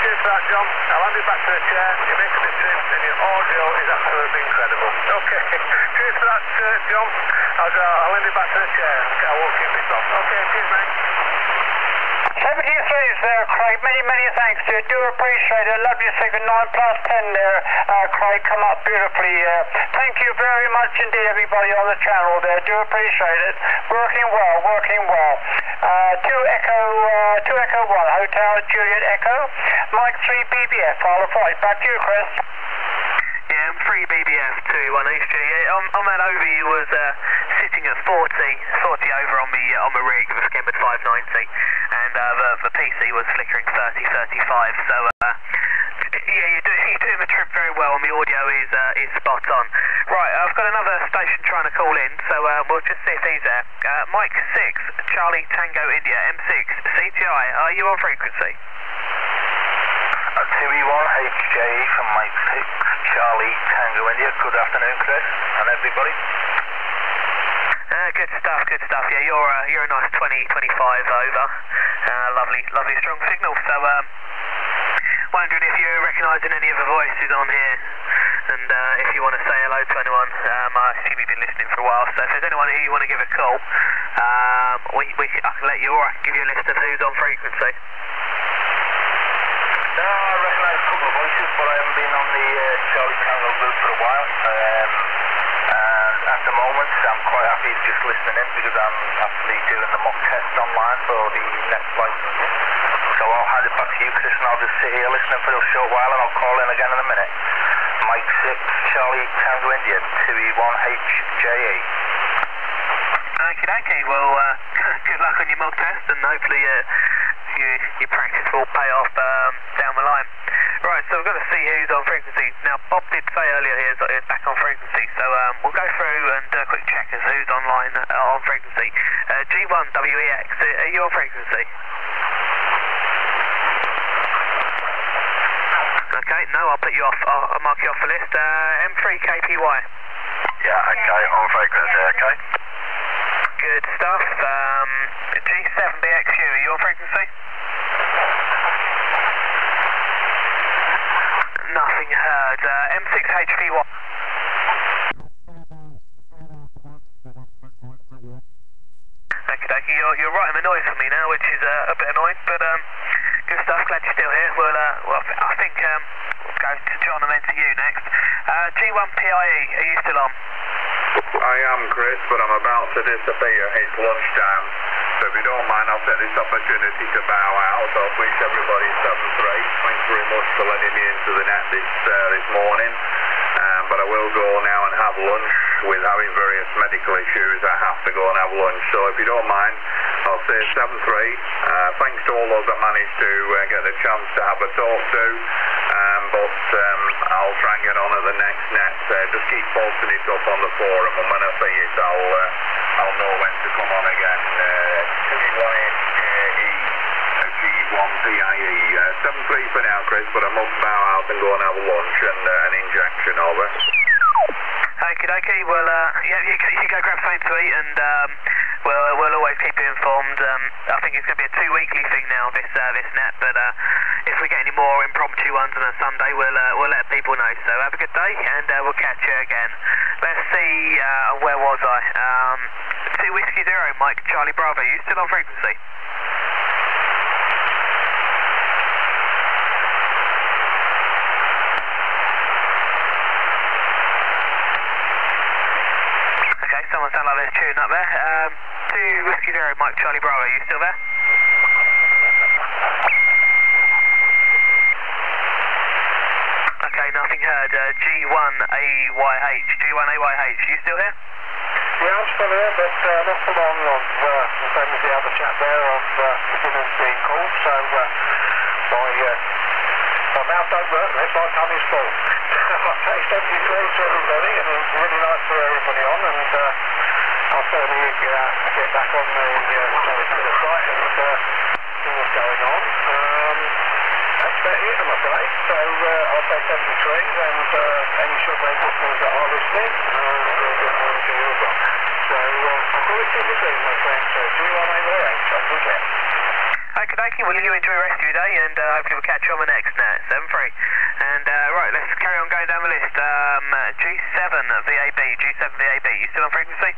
Speaker 2: cheers for that, John. I'll hand you back to the chair. You're making the trip and your audio is absolutely incredible. Okay, cheers for that, John. I'll hand you back to the chair. I won't keep this on. Okay, cheers, mate.
Speaker 5: 73 is there, Craig. Many thanks to you. Do appreciate it. Love your signal. 9 plus 10 there, Craig. Come up beautifully. Thank you very much indeed, everybody on the channel there. Do appreciate it. Working well. 2 Echo 1, Hotel Juliet Echo. Mike 3 BBF, Isle of Wight. Back to you, Chris.
Speaker 1: Yeah, I'm 3 BBF 2 1 HJ. On that over, he was sitting at 40 over on the rig with a Skembed 590, and the PC was flickering 30 35. So yeah, you're doing the trip very well, and the audio is spot on. Right, I've got another station trying to call in, so we'll just see if he's there. Mike 6 Charlie Tango India M6 CTI. Are you on frequency?
Speaker 3: 2E1 HJE from Mike 6 Charlie Tango India. Good afternoon, Chris, and everybody.
Speaker 1: Good stuff. Yeah, you're a nice 20 25 over. Lovely strong signal. So wondering if you're recognising any of the voices on here, and if you want to say hello to anyone. I assume you've been listening for a while, so if there's anyone here you want to give a call, I can let you, or I can give you a list of who's on frequency.
Speaker 3: No, I recognise a couple of voices, but I haven't been on the Charlie Tango group for a while. And at the moment, I'm quite happy just listening in because I'm actually doing the mock test online for the next license. So I'll hand it back to you, Chris, and I'll just sit here listening for a short while, and I'll call in again in a minute. Mike 6 Charlie Tango India 2E1 HJE.
Speaker 1: Okay. Well, good luck on your mock test, and hopefully your practice will pay off down the line. Right, so we've got to see who's on frequency. Now, Bob did say earlier he's back on frequency, so we'll go through and do a quick check as who's online on frequency. G1WEX, are you on frequency? Okay, no, I'll put you off. I'll mark you off the list. M3KPY.
Speaker 3: Yeah, okay, on frequency, okay.
Speaker 1: Good stuff. G7BXU, are you on frequency? Nothing heard. M6HPY. Okay, you're right in the noise for me now, which is a bit annoying, but good stuff. Glad you're still here. Well, I think we'll go to John and then to you next. G1PIE, are you still on?
Speaker 6: I am, Chris, but I'm about to disappear. It's lunchtime, so if you don't mind, I'll take this opportunity to bow out. So I wish everybody 7-3. Thanks very much for letting me into the net this morning. But I will go now and have lunch. With having various medical issues, I have to go and have lunch. So if you don't mind, I'll say 7-3. Thanks to all those that managed to get the chance to have a talk to. But I'll try and get on at the next net. Just keep posting it up on the forum, and when I see it, I'll know when to come on again. 2E1PIE. 7-3 for now, Chris, but I must bow out and go and have lunch and an injection over.
Speaker 1: Okay, well, yeah, you go grab something to eat, and we'll always keep you informed. I think it's going to be a 2-weekly thing now, this net, but if we get any more impromptu ones on a Sunday, we'll let people know. So have a good day, and we'll catch you again. Let's see, where was I? 2 Whiskey Zero, Mike Charlie Bravo, you still on frequency? Someone sound like there's tune up there. 2 Whiskey Zero, Mike Charlie Bravo, are you still there? Okay, nothing heard. G1AYH, G1AYH, you still here?
Speaker 4: Yeah, I'm still here, but not for long. The same as the other chap there, the signal's being called, so my mouth don't work unless my tummy's full. I'll say 73 to everybody, and it's really nice for everybody on, and I'll certainly get back on the site and see what's going on. That's about it, I'm afraid. So I'll say 73, and any shortwave listeners that are listening, we'll get on to you as well. So I'll call it 73, my friend. So G1AYH, on weekend.
Speaker 1: Okay, well you enjoy the rest of your day, and hopefully we'll catch you on the next net, 7-3. And right, let's carry on going down the list. G7 VAB, G7 VAB, you still on frequency?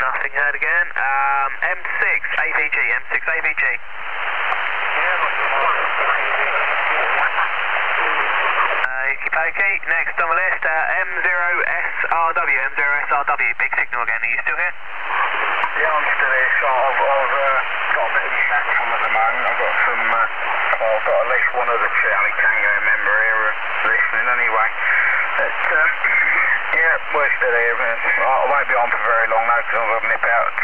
Speaker 1: Nothing heard again. M6 AVG, M6 AVG. Okey-pokey, next on the list, M0SRW, M0SRW, big signal again, are you still here?
Speaker 2: Yeah, I'm still here, so I've got a bit of chat from at the moment. I've got some, I've got at least one other Charlie Tango member here listening anyway. But, yeah, we're still here. I won't be on for very long now because I've got to nip out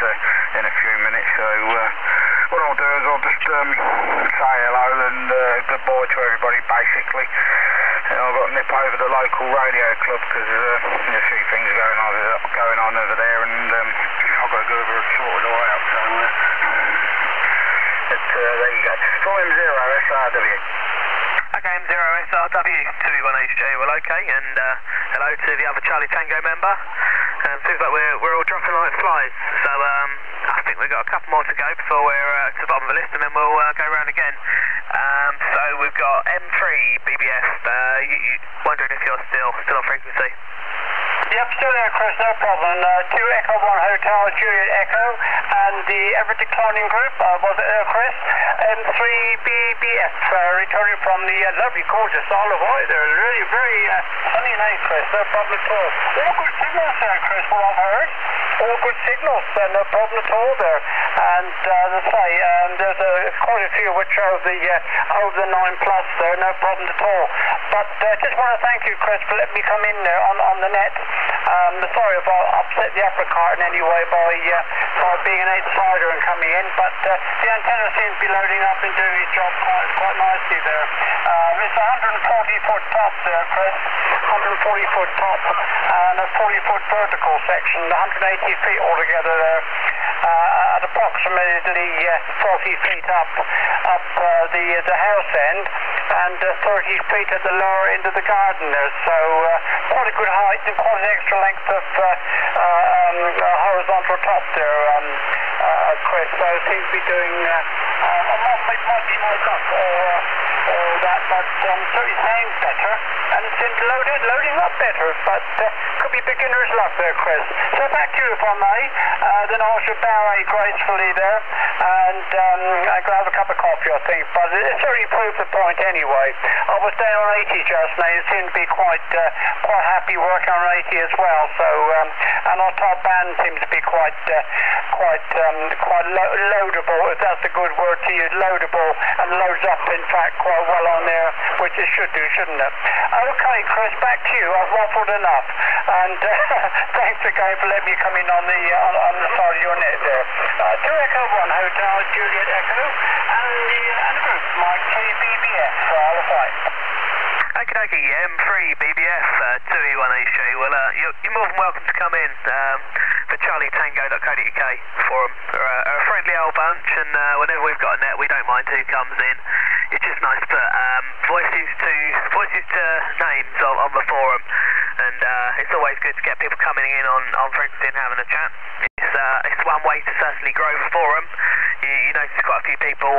Speaker 2: in a few minutes, so what I'll do is I'll just say hello and goodbye to everybody basically. And I've got to nip over to the local radio club because there's a few things going on over there, and I've got to go over and sort it all out. So there you go. So M0SRW.
Speaker 1: Okay, M0SRW, 2E1HJ, well okay, and hello to the other Charlie Tango member. Seems like we're all dropping like flies, so I think we've got a couple more to go before we're to the bottom of the list, and then we'll go around again. So we've got M3 BBS, wondering if you're still on frequency.
Speaker 5: Yep, still there, Chris, no problem. 2 Echo 1 Hotel, Juliet Echo, and the ever declining group, was it Chris? M3 BBF, returning from the lovely, gorgeous Isle of Wight there. Really very sunny night, Chris, no problem at all. All good signals there, Chris, what I've heard. All good signals, no problem at all there. And as I say, there's quite a few which are over the 9 plus there, no problem at all. But just want to thank you, Chris, for letting me come in there on the net. Sorry if I upset the apple cart in any way by being an outsider and coming in, but the antenna seems to be loading up and doing its job quite nicely there. It's a 140-foot top there, Chris, 140-foot top and a 40-foot vertical section, 180 feet altogether there. At approximately 40 feet up the house end, and 30 feet at the lower end of the garden there. So quite a good height and quite an extra length of horizontal top there, Chris. So it seems to be doing, it might be my luck or that, but certainly sounds better, and it seems loading up better, but could be beginner's luck there, Chris. So back to you if I may, then I should bow gracefully there, and I could have a cup of coffee, I think, but it certainly proved the point anyway. I was down on 80 just now, you seem to be quite happy working on 80 as well, so, and our top band seems to be quite loadable, if that's a good word to use, loadable, and loads up in fact quite well on there, which it should do, shouldn't it? Okay, Chris, back to you. I've waffled enough, and thanks again for letting me come in on the side of your net there. 2 Echo 1 Hotel, Juliet Echo, and the group, Mike 3 BBF, all the fight.
Speaker 1: Okey-dokey, M3 BBF, 2E1HJ. Well, you're more than welcome to come in. The charlietango.co.uk forum. We're a friendly old bunch, and whenever we've got a net, we don't mind who comes in. It's just nice to put voices to names on the forum, and it's always good to get people coming in on frequency and having a chat. It's one way to certainly grow the forum. You notice quite a few people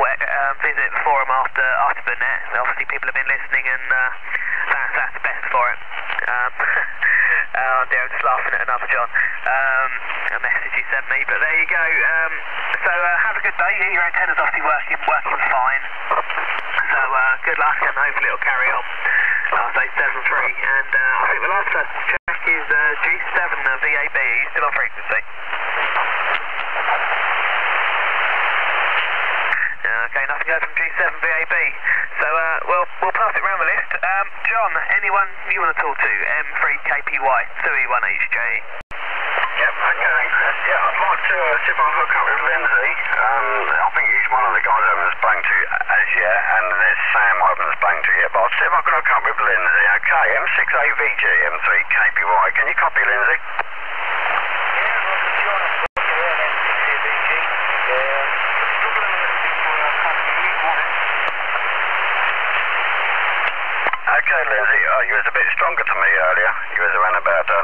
Speaker 1: visit the forum after the net. Obviously, people have been listening, and that's the best for it. Oh dear, I'm just laughing at another John. A message he sent me, but there you go. So have a good day. Your antenna's obviously working fine. So good luck, and hopefully it'll carry on. I'll say 7-3, and I think the last person to check is G7 VAB. Are you still on frequency? Okay, nothing heard from G7 VAB. So, we'll pass it round the list. John, anyone you want to talk to? M3KPY, 2E1HJ.
Speaker 2: Yep, okay. Yeah, I'd like to see if I can hook up with Lindsay. I think he's one of the guys I haven't spoken to as yet, and there's Sam I haven't spoken to yet, but I'll see if I can hook up with Lindsay. Okay, M6AVG, M3KPY. Can you copy, Lindsay? Okay, Lindsay, you was a bit stronger to me earlier. You was around about 9+10,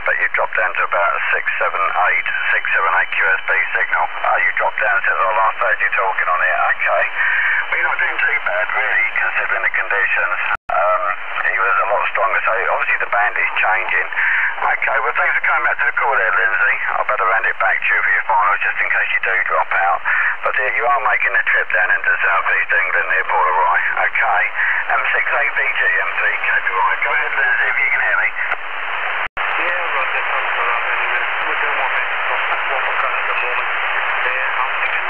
Speaker 2: but you dropped down to about 678 QSB signal. You dropped down since I last heard you talking on it. Okay. Well, you're not doing too bad, really, considering the conditions. You was a lot stronger, so obviously the band is changing. Okay, well, thanks for coming back to the call there, Lindsay. I better hand it back to you for your finals, just in case you do drop out. But you are making the trip down into South East England near Porteroy. Okay. M6AVG, M3KPY. Go ahead, Lindsay, if you can hear me.
Speaker 4: Yeah, Roger, thanks for that. And we're doing what we've got at the moment. I'm thinking of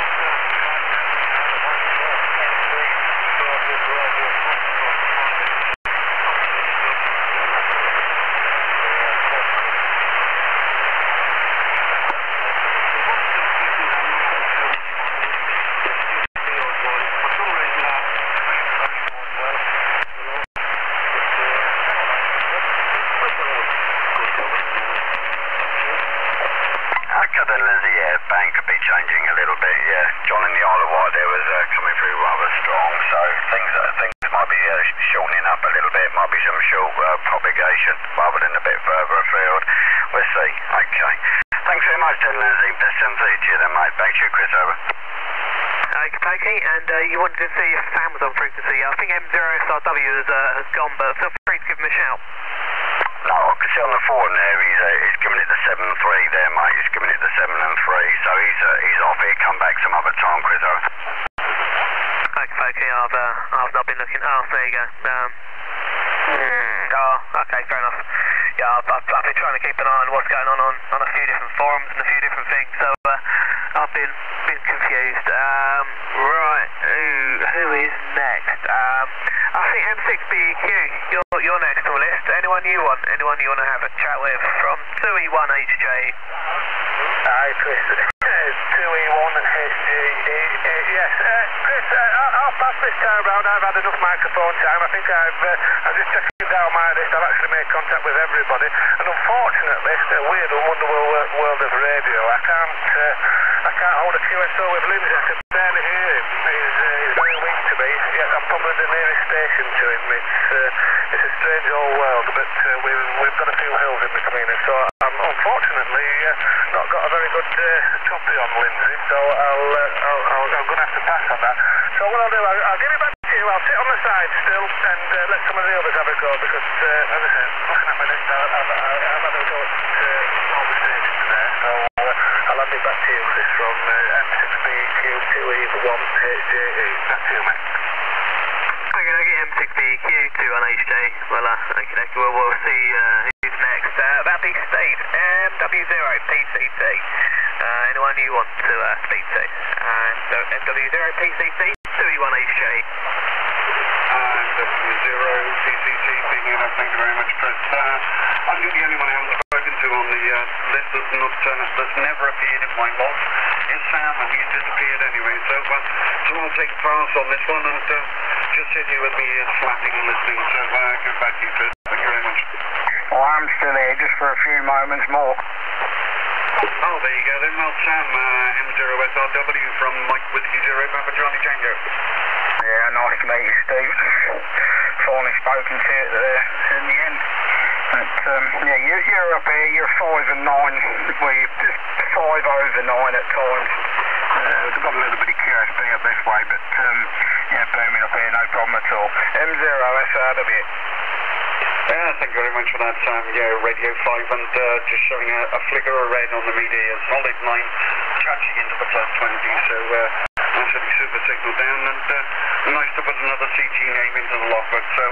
Speaker 2: changing a little bit, yeah. John in the Isle of Wight there was coming through rather strong, so things might be shortening up a little bit, might be some short propagation rather than a bit further afield. We'll see. Okay. Thanks very much then, Lindsay. Best to you then, mate. Back to you, Chris, over.
Speaker 1: Okay, and you wanted to see if Sam was on frequency. I think M0SRW has gone, but feel free to give him a shout.
Speaker 2: No, I can see on the forward there, he's giving it the 7-3 there, mate. He's giving it the 7 and 3, so he's off. He'll come back some other time, Chris.
Speaker 1: Okay, I've not been looking. Oh, there you go. Okay, fair enough. Yeah, I've been trying to keep an eye on what's going on a few different forums and a few different things, so I've been confused. Right, who is next? I think M6BEQ, you're next on the list. Anyone you want to have a chat with from 2E1HJ?
Speaker 5: Hi, Chris. 2E1 and HJ. Yes, Chris, I'll pass this time round. I've had enough microphone time. I think I'm just checking down my list. I've actually made contact with everybody, and unfortunately, it's a weird and wonderful world of radio. I can't hold a QSO with Lindsay. I can barely hear him. He's very weak to me. Yeah, I'm probably the nearest station to him. It's a strange old world, but we've got a few hills in between us, so I'm unfortunately not got a very good copy on Lindsay, so I'm going to have to pass on that. So what I'll do, I'll give it back to you. I'll sit on the side still and let some of the others have a go, because as I said, looking at my list, I've had a go at all the stations there, so I'll hand it back to you, Chris, from M6BEQ 2E1HJE. Back to you, mate.
Speaker 1: Okay, M6BEQ 2E1HJ. Well, we'll see who's next. That'll be Steve, MW0PCT. Anyone you want to speak to? So MW0PCT 2E1HJ.
Speaker 6: MW0PCT, picking it up. Thank you very much, Chris. I think the only one I haven't spoken to on the list that's never appeared in my log is Sam, and he's disappeared anyway. So I'll take a pass on this one and just sit here with me flapping and listening. So go back to you, Chris. Thank you very much.
Speaker 2: Well, I'm still here just for a few moments more.
Speaker 6: Oh, there you go then. Well, Sam, M0SRW from Mike Whiskey 0 Papa Charlie Tango.
Speaker 2: Yeah, nice to meet you, Steve. Finally spoken to you there in the end. But, yeah, you're up here, you're 5 and 9. We're just 5 over 9 at times. We've got a little bit of QSB up this way, but, yeah, booming up here, no problem at all. M0SRW.
Speaker 6: Yeah, thank you very much for that, Sam. Yeah, Radio 5 and just showing a flicker of red on the media. Solid 9, catching into the +20, so absolutely super signal down, and nice to put another CT name into the logbook. So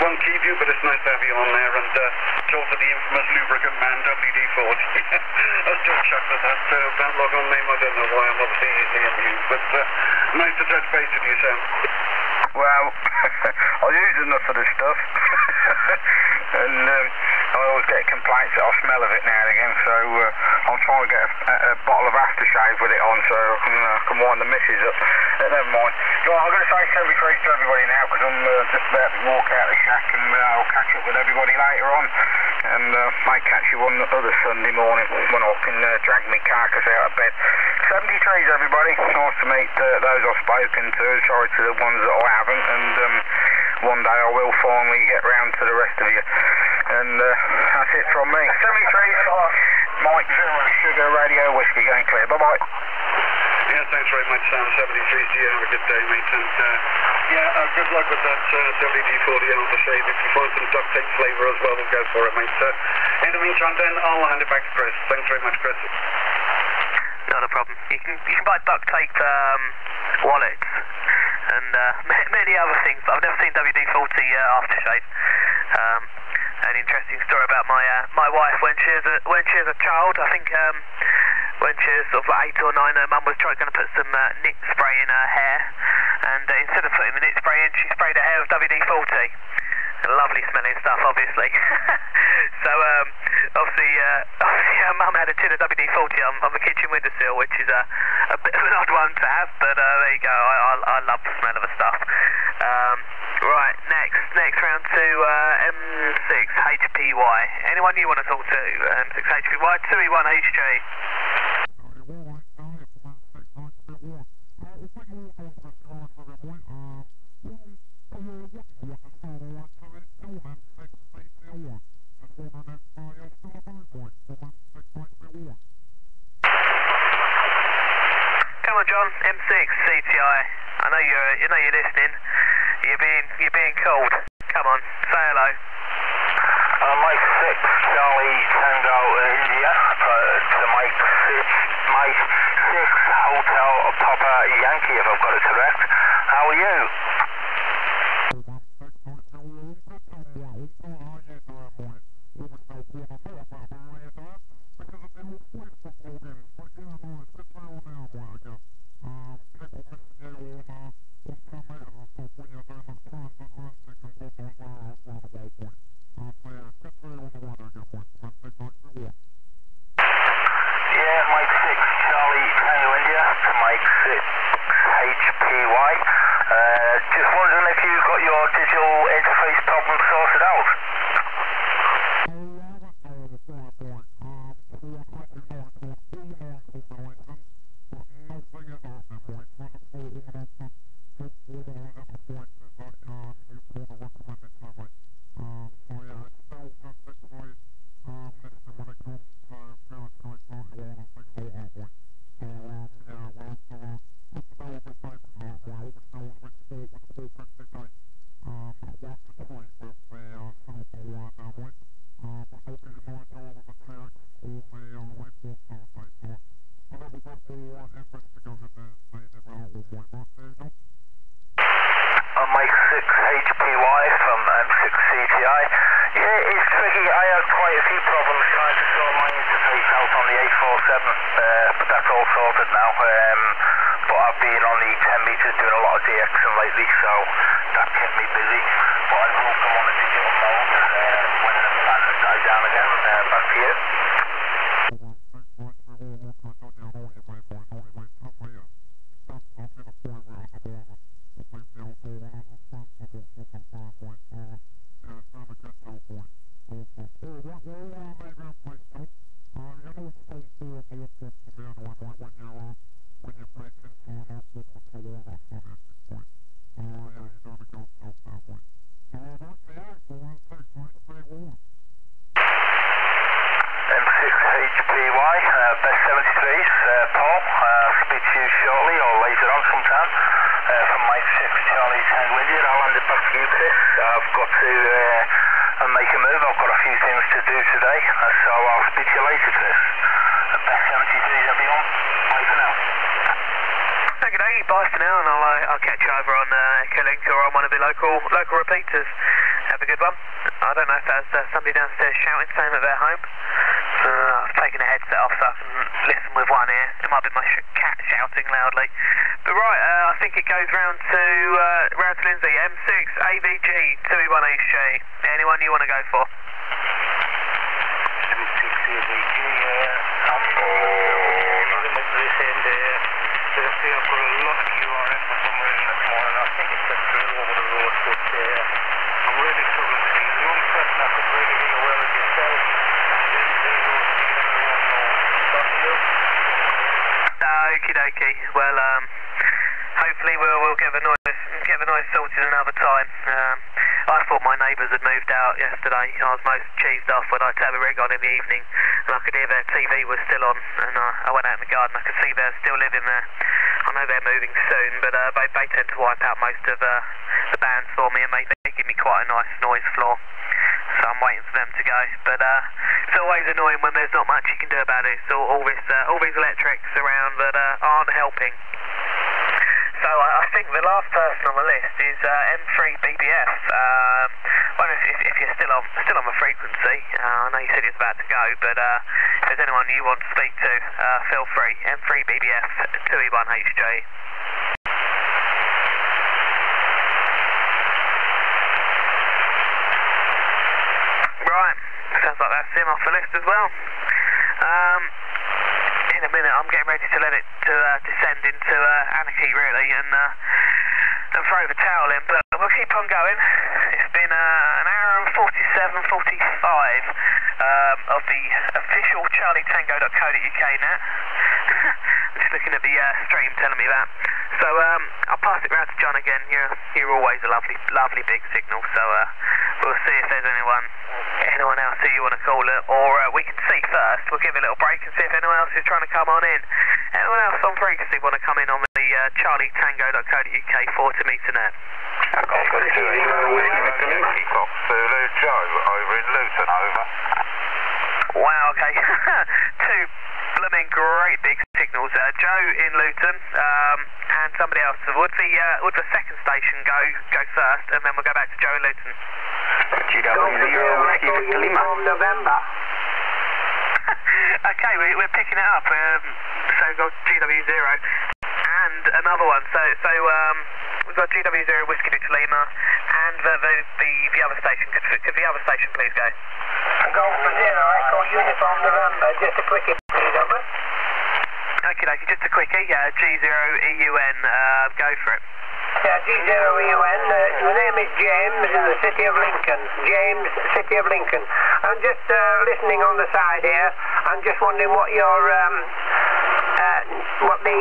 Speaker 6: won't keep you, but it's nice to have you on there, and it's also the infamous lubricant man, WD-40. I still chuckle at that log-on name. I don't know why I'm obviously easily amused, but nice to touch base with you, Sam.
Speaker 3: Well, I use enough of this stuff, and I always get complaints that I smell of it now and again, so I'm trying to get a bottle of aftershave with it on so I can wind the missus up. Never mind. I'm going to say 73 to everybody now because I'm just about to walk out the shack, and I'll catch up with everybody later on, and might catch you one other Sunday morning when I can drag my carcass out of bed. 73s, everybody. Nice to meet those I've spoken to. Sorry to the ones that I haven't, and one day I will finally get round to the rest of you. And that's it from me. 73s, Mike, Zero Sugar, Radio Whiskey, going clear. Bye-bye.
Speaker 6: Yeah, thanks very much, Sam. 73s to you. Have a good day, mate. And good luck with that WD-40 aftershave. If you find some duct tape flavour as well, we'll go for it, mate. In the meantime, then, I'll hand it back to Chris. Thanks very much, Chris.
Speaker 1: Not a problem. You can buy duct tape wallets and many other things, but I've never seen WD-40 aftershave. An interesting story about my wife when she was a child. I think when she was sort of like 8 or 9, her mum was going to put some knit spray in her hair, and instead of putting the knit spray in, she sprayed her hair with WD-40. Lovely smelling stuff, obviously. So obviously her mum had a tin of WD-40 on the kitchen windowsill, which is a bit of an odd one to have, but there you go. I love the smell of the stuff. Right, next round to M6 HPY. Anyone you want to talk to? M6 HPY 2E1HG. Come on, John. M6 CTI. I know you're listening. You're being called. Come on, say hello.
Speaker 2: Mike 6 Charlie Tango India to Mike 6 Hotel Papa Yankee, if I've got it correct. How are you? Just wondering if you've got your digital interface problem sorted out. Mike 6 HPY from M6 CTI. Yeah, it's tricky. I had quite a few problems trying to sort my interface out on the 847, but that's all sorted now. But I've been on the 10 meters doing a lot of DXing lately, so that kept me busy. But I will come on a digital mode when the banners die down again. Back to you.
Speaker 1: Bye for now, and I'll catch you over on Echo Link or on one of the local repeaters. Have a good one. I don't know if there's somebody downstairs shouting, saying that they're home. I've taken the headset off so I can listen with one ear. It might be my cat shouting loudly. But right, I think it goes round to Lindsay, M6 AVG 2E1HJ. Anyone you want to go for?
Speaker 2: M6 AVG, this end here. Seriously, I've got a lot of QRM for some reason this morning. I think it's a drill over the road, but I'm really struggling to see. The only person I could really be aware of yourself.
Speaker 1: Okie dokie. Well, hopefully we'll get the noise sorted another time. I thought my neighbours had moved out yesterday. I was most cheesed off when I turned the rig on in the evening and I could hear their TV was still on, and I went out in the garden. I could see they're still living there. I know they're moving soon, but they tend to wipe out most of the bands for me, and they give me quite a nice noise floor. So I'm waiting for them to go. But it's always annoying when there's not much you can do about it. So all these electrics around that aren't helping. So I think the last person on the list is M3BBF. Well, if you're still on the frequency, I know you said it's about to go, but if there's anyone you want to speak to, feel free. M3BBF 2E1HJ. Right, sounds like that's him off the list as well. In a minute, I'm getting ready to let it descend into anarchy, really, and throw the towel in, but we'll keep on going. It's been an hour and 47, 45 of the official charlietango.co.uk net. I'm just looking at the stream telling me that. So I'll pass it round to John again. You're always a lovely big signal, so we'll see if there's anyone else who you want to call it, or we can see first. We'll give it a little break and see if anyone else is trying to come on in. Anyone else on frequency want to come in on the charlietango.co.uk 4-meter net?
Speaker 2: I've got Zulu Joe over in Luton, over.
Speaker 1: Wow, okay. Two blooming great big signals. Joe in Luton, and somebody else. Would the second station go first, and then we'll go back to Joe in Luton?
Speaker 5: GW0 Whiskey Victor Lima. November.
Speaker 1: Okay, we're picking it up. So we've got GW0 and another one. So we've got GW0 Whiskey Victor Lima and the other station. Could the other station please go?
Speaker 5: Golf for 0 Echo Uniform November. Just a quickie, please, over.
Speaker 1: Okay, just a quickie. G0EUN. Go for it.
Speaker 5: Yeah, G0EUN, the name is James in the city of Lincoln. James, city of Lincoln. I'm just listening on the side here. I'm just wondering what your, what the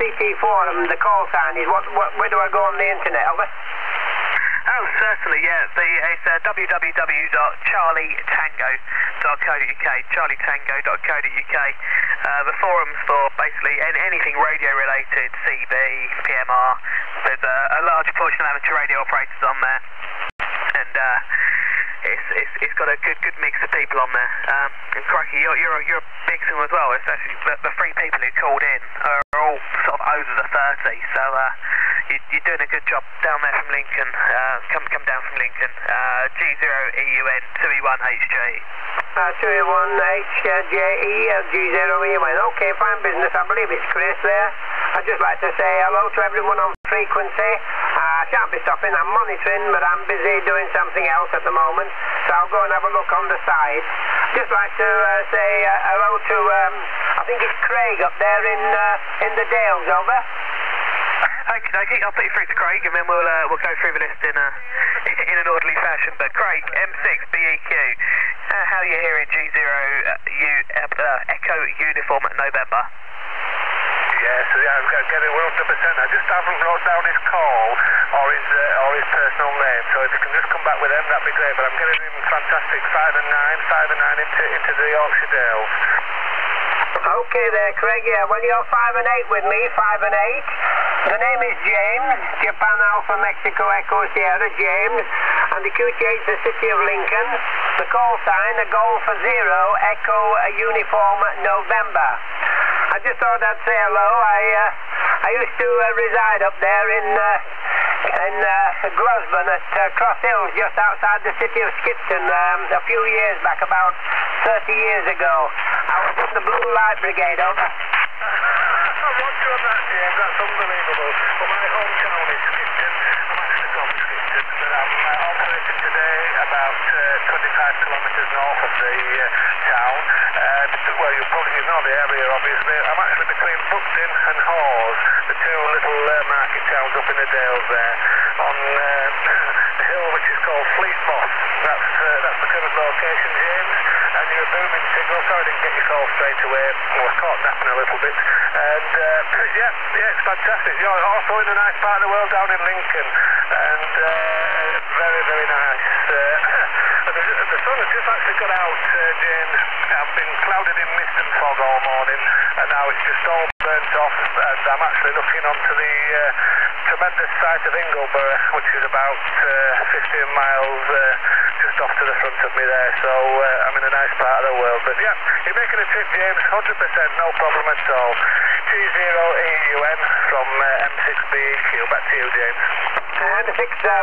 Speaker 5: CT forum, the call sign is. Where do I go on the internet, over?
Speaker 1: Oh, certainly, yeah. It's www.charlietango.co.uk, charlietango.co.uk. The forums for basically anything radio related, CB, PMR. There's a large portion of amateur radio operators on there, and it's got a good mix of people on there. And crikey, you're a big thing as well. It's actually the three people who called in are all sort of over the 30, so you're doing a good job down there from Lincoln. Come down from Lincoln. G0EUN 2E1HJ.
Speaker 5: 2E1HJE, G0EUN. Okay, fine business. I believe it's Chris there. I'd just like to say hello to everyone on frequency. I shan't be stopping. I'm monitoring, but I'm busy doing something else at the moment, so I'll go and have a look on the side. Just like to say hello to, I think it's Craig up there in the Dales, over.
Speaker 1: Okay, I'll put you through to Craig, and then we'll go through the list in an orderly fashion. But Craig, M6BEQ, how are you hearing G0 Echo Uniform November?
Speaker 2: Yes, I'm getting 100%. I just haven't wrote down his call or his personal name, so if you can just come back with them, that'd be great. But I'm getting him fantastic 5 and 9 into the Yorkshire Dales.
Speaker 5: Okay there, Craig. Yeah, well, you're 5 and 8 with me, 5 and 8. The name is James, Japan Alpha Mexico Echo Sierra, James, and the QTH is the city of Lincoln. The call sign, a Golf for 0 Echo Uniform November. I just thought I'd say hello. I used to reside up there in in Grosvenor at Cross Hills, just outside the city of Skipton, a few years back, about 30 years ago. I was in the Blue Light Brigade, over.
Speaker 2: I'm not sure that, James. That's unbelievable. Well, my hometown is Skipton. I'm actually from Skipton, but I'm operating today about 25 kilometres north of the town. Well, you know the area, obviously. I'm actually between Buckden and Hawes, the two little market towns up in the Dales there, on a hill which is called Fleet Moss. That's the current location, James. And you're a booming signal. Sorry I didn't get your call straight away. I was caught napping a little bit. And yeah, it's fantastic. You're also in a nice part of the world down in Lincoln. And very, very nice. The sun has just actually got out, James. I've been clouded in mist and fog all morning, and now it's just all burnt off, and I'm actually looking onto the tremendous site of Ingleborough, which is about 15 miles just off to the front of me there, so I'm in a nice part of the world. But yeah, you're making a trip, James, 100%, no problem at all. T0EUN from M6BEQ. Back to you, James.
Speaker 5: 6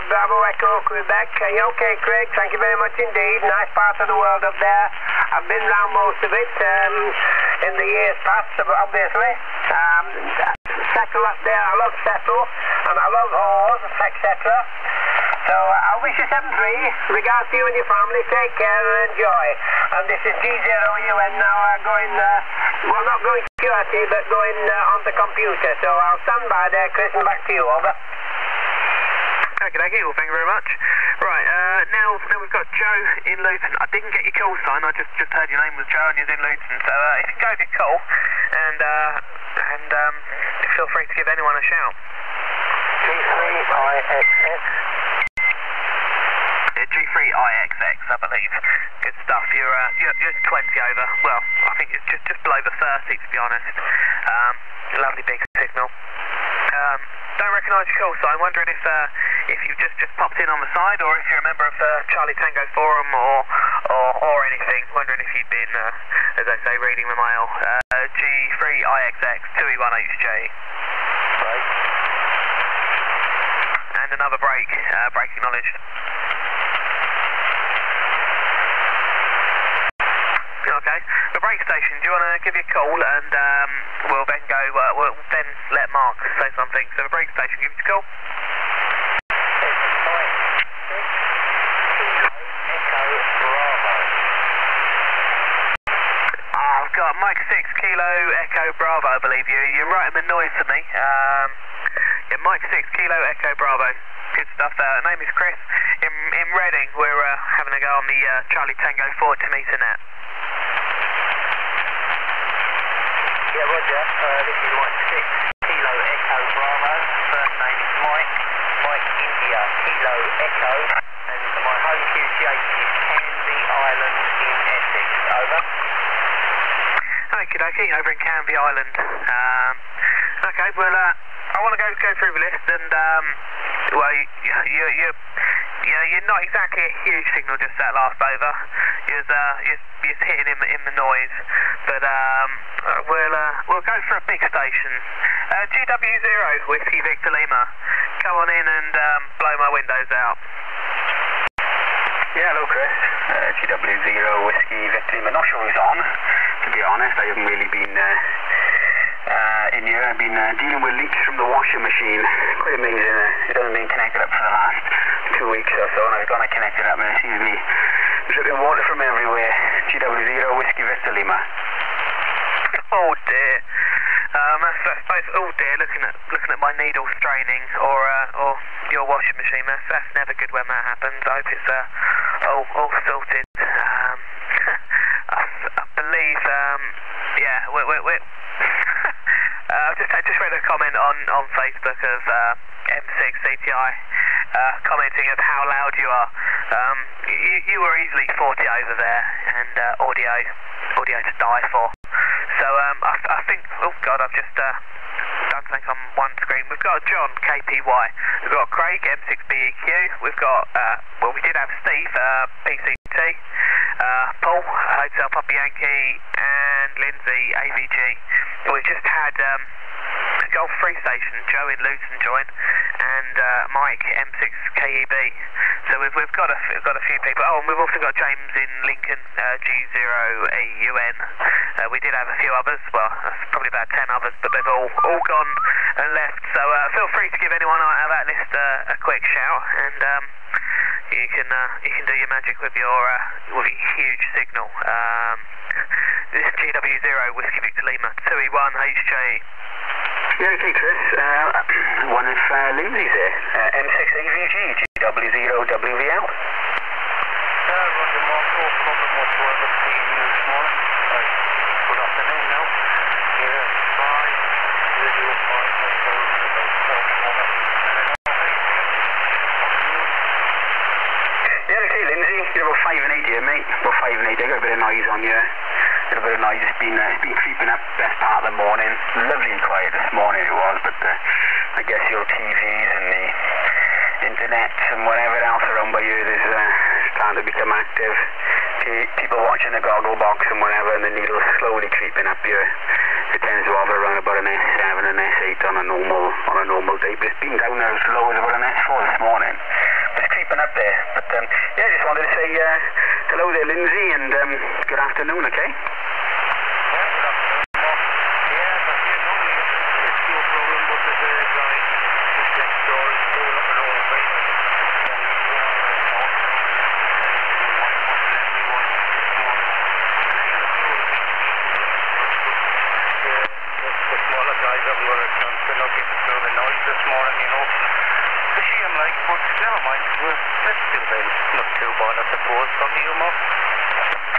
Speaker 5: Bravo Echo, Quebec. Okay, Craig, thank you very much indeed. Nice part of the world up there. I've been round most of it in the years past, obviously. Settle up there, I love Settle, and I love Hawes, etc. So I wish you 7-3. Regards to you and your family. Take care and enjoy. And this is G0UN now going, well, not going security, but going on the computer. So I'll stand by there, Chris, and back to you, over.
Speaker 1: Okay, well, thank you very much. Right, now we've got Joe in Luton. I didn't get your call sign, I just heard your name was Joe and you're in Luton. So if you go to your call, and feel free to give anyone a shout.
Speaker 5: G3IXX.
Speaker 1: Yeah, G3IXX, I believe. Good stuff. You're 20 over. Well, I think it's just below the 30, to be honest. Lovely big signal. Don't recognise your call sign. Wondering if you've just popped in on the side, or if you're a member of the Charlie Tango Forum, or anything. Wondering if you'd been, as I say, reading the mail. G3IXX 2E1HJ.
Speaker 5: Break.
Speaker 1: And another break. Break acknowledged. Okay, the break station, do you want to give you a call, and we'll then go, we'll then let Mark say something. So the break station, give you a call. I've got Mike 6 Kilo Echo Bravo, I believe you're right in the noise for me. Yeah, Mike 6 Kilo Echo Bravo. Good stuff. Name is Chris. In Reading, we're having a go on the Charlie Tango 4 to meter net.
Speaker 5: Yeah, Roger. This is Mike 6 Kilo Echo Bravo. First name is Mike. Mike India Kilo Echo. And my home QTH is Canvey Island in Essex. Over.
Speaker 1: Okie dokie, over in Canvey Island. Okay, well, I want to go through the list, and well, you're not exactly a huge signal just that last over. You're hitting in the noise, but we'll go for a big station. GW0 Whiskey Victor Lima, come on in and blow my windows out.
Speaker 6: Yeah, hello Chris. GW0 Whiskey Victor Lima. Not sure who's on, to be honest. I haven't really been in here. I've been dealing with leaks from the washing machine. Quite amazing. It hasn't been connected up for the last 2 weeks or so, and I've gone to connect it up, and it seems to be dripping water from everywhere. GW0 Whiskey Victor Lima.
Speaker 1: Oh dear. I suppose, oh dear, looking at my needle straining, or your washing machine. That's never good when that happens. I hope it's all sorted. I believe, yeah, we're just read a comment on Facebook of M6CTI commenting of how loud you are. You were easily 40 over there, and audio to die for. So I think, oh God, I've just done something on one screen. We've got John KPY, we've got Craig M6BEQ, we've got well, we did have Steve PCT, Paul Hotel Papa Yankee, and Lindsay AVG. We've just had Golf 3 station, Joe in Luton joined, and Mike M6KEB. So we've got a few people. Oh, and we've also got James in Lincoln, G0AUN. We did have a few others. Well, that's probably about 10 others, but they've all gone and left. So feel free to give anyone out of that list a quick shout, and you can do your magic with your huge signal. This is GW0 Whiskey Victor Lima 2E1 HJ.
Speaker 5: Yeah, okay, Chris. One if Lindsay's here. M6AVG, GW0WV out.
Speaker 4: Roger, Mark, no problem whatsoever seeing you this morning. Good afternoon now. Yeah, 5:05, that's all, about 4 minutes.
Speaker 5: Yeah, okay, Lindsay. You're about 5 and 8 here, mate. About 5 and 8. I got a bit of noise on you. A little bit of noise. It's been creeping up best part of the morning. Lovely and quiet this morning it was, but I guess your TVs and the internet and whatever else around by you is starting to become active. People watching the goggle box and whatever, and the needle's slowly creeping up here. It tends to hover around about an S7 and S8 on a normal day, but it's been down there as low as about an S4 this morning. It's creeping up there. But yeah, just wanted to say hello there, Lindsay, and good afternoon, okay?
Speaker 4: Yeah, good afternoon, Mark. Yeah, but you know, it's no problem, but the guy just next door is still looking over me. The smaller guys haven't got a chance to not get through the noise this morning, you know. The shame, like, but never mind, we're still there. Not too bad, I suppose, from you, Mark.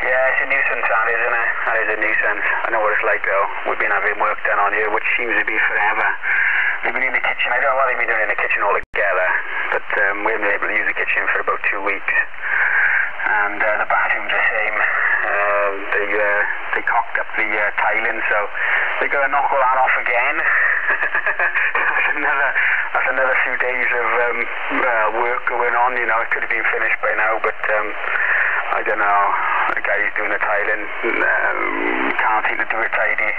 Speaker 5: Yeah, it's a nuisance, that, isn't it? That is a nuisance. I know what it's like, though. We've been having work done on here, which seems to be forever. We've been in the kitchen. I don't know what they've been doing in the kitchen altogether, but we haven't been able to use the kitchen for about 2 weeks. And the bathroom's the same. They cocked up the tiling, so they're going to knock all that off again. That's another few days of work going on. You know, it could have been finished by now, but I don't know. The guy who's doing the tiling can't seem to do it tidy.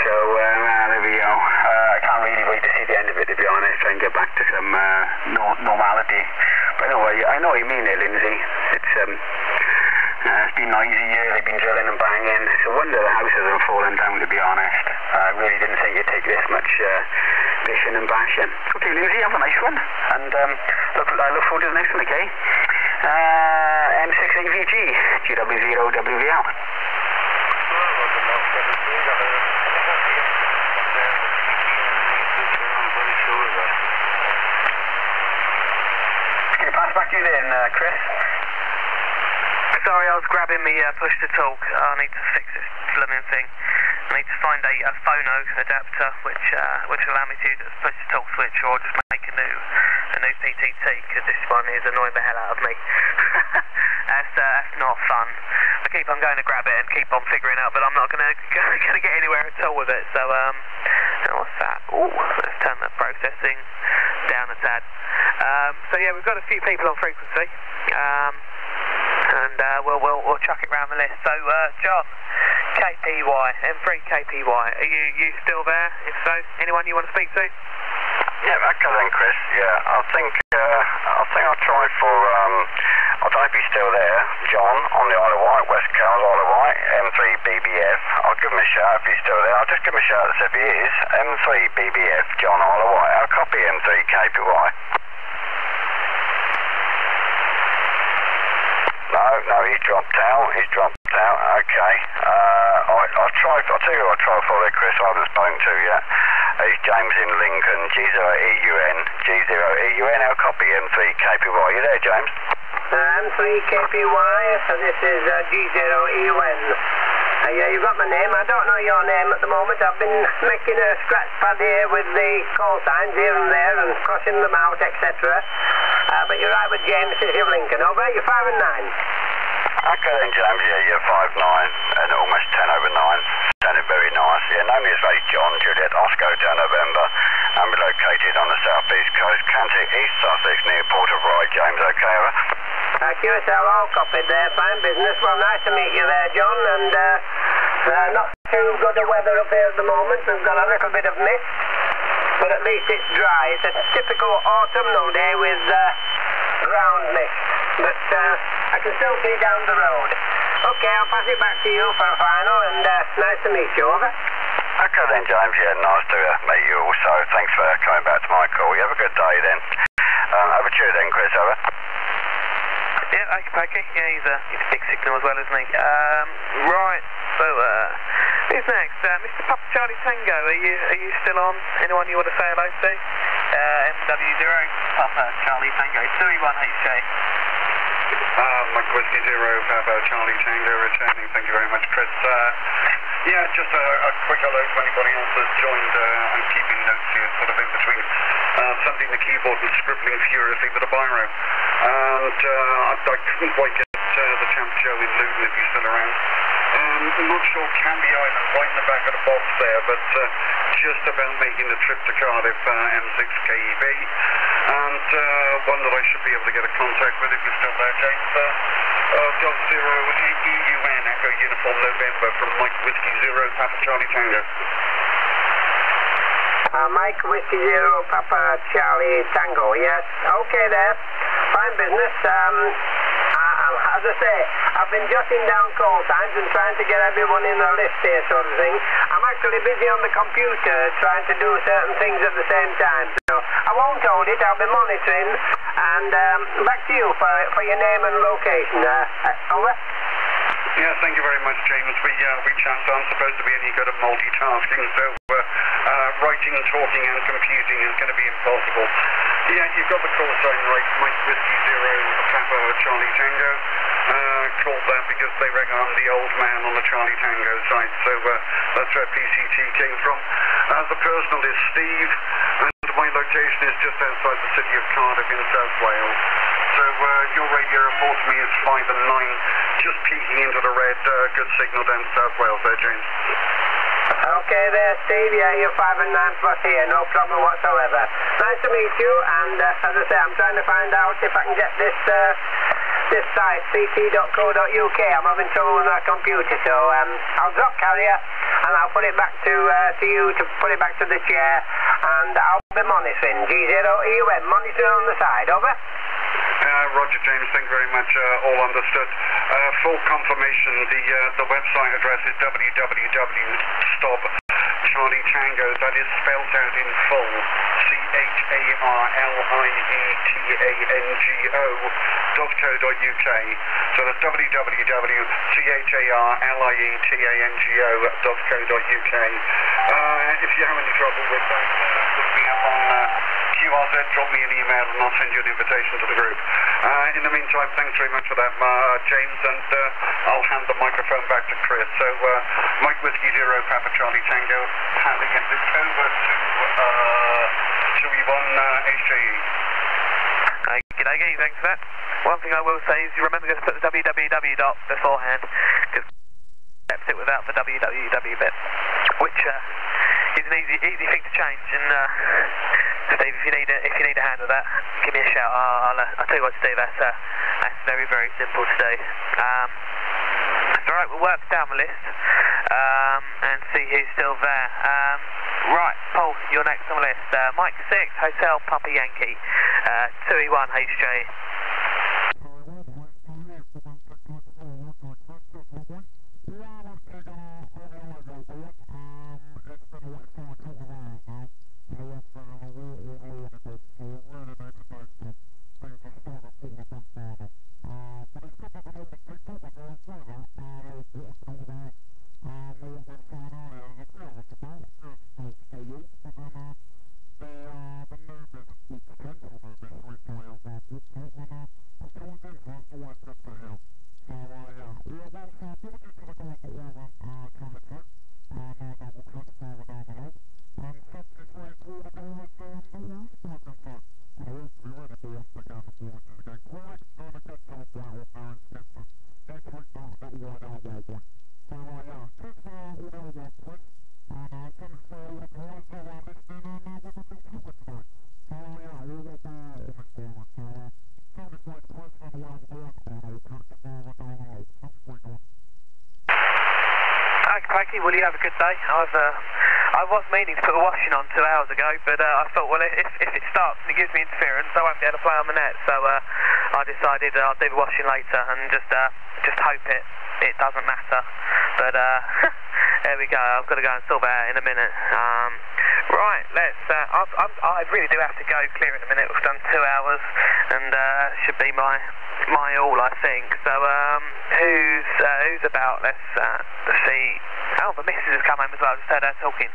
Speaker 5: So there we go. I can't really wait to see the end of it, to be honest. Try and get back to some normality. But I know what you mean there, Lindsay. It's been noisy here. They've been drilling and banging. It's a wonder the house hasn't fallen down, to be honest. I really didn't think it'd take this much bishing and bashing. Okay, Lindsay, have a nice one. And I look forward to the next one, okay? M6AVG, GW0WV out. Can you pass back to you then, Chris?
Speaker 1: Sorry, I was grabbing me push to talk. I need to fix this blooming thing. I need to find a phono adapter which will allow me to use it as push to talk switch, or just make a new PTT, because this one is annoying the hell out of me. That's not fun. I keep on going to grab it and keep on figuring out, but I'm not gonna get anywhere at all with it. So what's that? Ooh, let's turn the processing down a tad. So yeah, we've got a few people on frequency. And we'll chuck it round the list. So John, KPY, M3 KPY, are you still there? If so, anyone you want to speak to?
Speaker 3: Yeah, okay then, Chris. Yeah, I think I'll try for I don't know if he's still there, John, on the Isle of Wight, West Cowes, Isle of Wight, M3 BBF. I'll give him a shout if he's still there. I'll just give him a shout if he is. M3 BBF, John, Isle of Wight. I'll copy M3 KPY. No, he's dropped out. Okay. I'll try. I'll tell you who I'll try for there, Chris. I haven't spoken to yet. He's James in Lincoln, G0EUN. I'll copy M3 KPY. You there, James?
Speaker 7: M3 KPY, so this is G0EUN. Yeah, you've got my name. I don't know your name at the moment. I've been making a scratch pad here with the call signs here and there and crossing them out, etc. But you're right with James, City of Lincoln. Over, you're 5 and 9.
Speaker 3: Okay then, James. Yeah, you're 5'9" and almost 10 over 9. Sounded very nice. Yeah, name is very John, Juliet, Oscar, Hotel November. And we're located on the southeast coast, Canty, East Sussex, near Port of Rye. James, okay, over?
Speaker 7: QSL, all copied there. Fine business. Well, nice to meet you there, John. And not too good a weather up here at the moment. We've got a little bit of mist. but at least it's dry. It's a typical autumnal day with ground mist, but I can still see down the road. Okay, I'll pass it back to you for a final, and nice to meet you, over.
Speaker 2: Okay then, James, yeah, nice to meet you also. Thanks for coming back to my call. You have a good day then. Over to you then, Chris, over.
Speaker 1: Yeah, okay, Peggy. Yeah, he's a big signal as well, isn't he? Right, so, who's next? Mr. Papa Charlie Tango, are you still on? Anyone you want to say hello to? MW0, Papa Charlie Tango, 2E1HJ.
Speaker 6: Mike Whiskey 0, Papa Charlie Tango returning. Thank you very much, Chris. Yeah, just a quick hello to anybody else that's joined. I'm keeping notes here, sort of in between something the keyboard and scribbling furiously with a biro. And I couldn't quite get the Champ Joe in Luton if he's still around. I'm not sure Candy Island, right in the back of the box there, but just about making the trip to Cardiff, M6KEB. And one that I should be able to get a contact with if you're still there, James. Dog 0 EUN, Echo Uniform November from Mike Whiskey 0, Papa Charlie Tango.
Speaker 7: Mike Whiskey 0, Papa Charlie Tango, yes. Okay there. Fine business. As I say, I've been jotting down call signs and trying to get everyone in a list here, sort of thing. I'm actually busy on the computer trying to do certain things at the same time. So I won't hold it, I'll be monitoring. And back to you for your name and location. Over.
Speaker 6: Yeah, thank you very much, James. We chanced aren't supposed to be any good at multitasking, so writing, talking and computing is going to be impossible. Yeah, you've got the call sign right, Mike Whiskey 0, Papa Charlie Tango. Called that because they reckon I'm the old man on the Charlie Tango site, so that's where PCT came from. The personal is Steve, and my location is just outside the city of Cardiff in South Wales. So your radio report to me is 5 and 9, just peeking into the red. Good signal down to South Wales there, James.
Speaker 7: Okay there, Steve. Yeah, you're 5 and 9 plus here, no problem whatsoever. Nice to meet you, and as I say, I'm trying to find out if I can get this site, ct.co.uk. I'm having trouble with my computer, so I'll drop carrier and I'll put it back to you to put it back to the chair, and I'll be monitoring. G0EUM, monitoring on the side, over.
Speaker 2: Roger, James, thank you very much. All understood. Full confirmation, the website address is www.stopcharlietango, that is spelled out in full, CHARLIETANGO.co.uk. So that's www.CHARLIETANGO.co.uk. If you have any trouble with that, look me up on QRZ, drop me an email and I'll send you an invitation to the group. In the meantime, thanks very much for that, James, and I'll hand the microphone back to Chris. So, Mike Whiskey 0, Papa Charlie Tango, handing it over to E1 HJE.
Speaker 1: G'day, thanks for that. One thing I will say is you remember to put the www dot beforehand, because kept it without the www bit, which is an easy thing to change. And Steve, if you need a hand with that, give me a shout. I'll tell you what, Steve. That's very, very simple today. All right, we'll work down the list and see who's still there. Right, Paul, you're next on the list. Mike 6, Hotel Papa Yankee, 2E1 HJ. Will you have a good day? I was meaning to put the washing on 2 hours ago, but I thought, well, if it starts and it gives me interference, I won't be able to play on the net. So I decided I'll do the washing later and just hope it doesn't matter. But there we go. I've got to go and sort that out in a minute. Right, let's. I really do have to go clear in a minute. We've done 2 hours, and should be my all, I think. So who's about? Let's see. Oh, the missus has come home as well. I just heard her talking.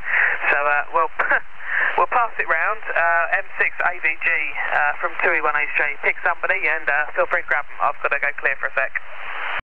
Speaker 1: So we'll pass it round. M6 AVG from 2E1HJ. Pick somebody and feel free to grab them. I've got to go clear for a sec.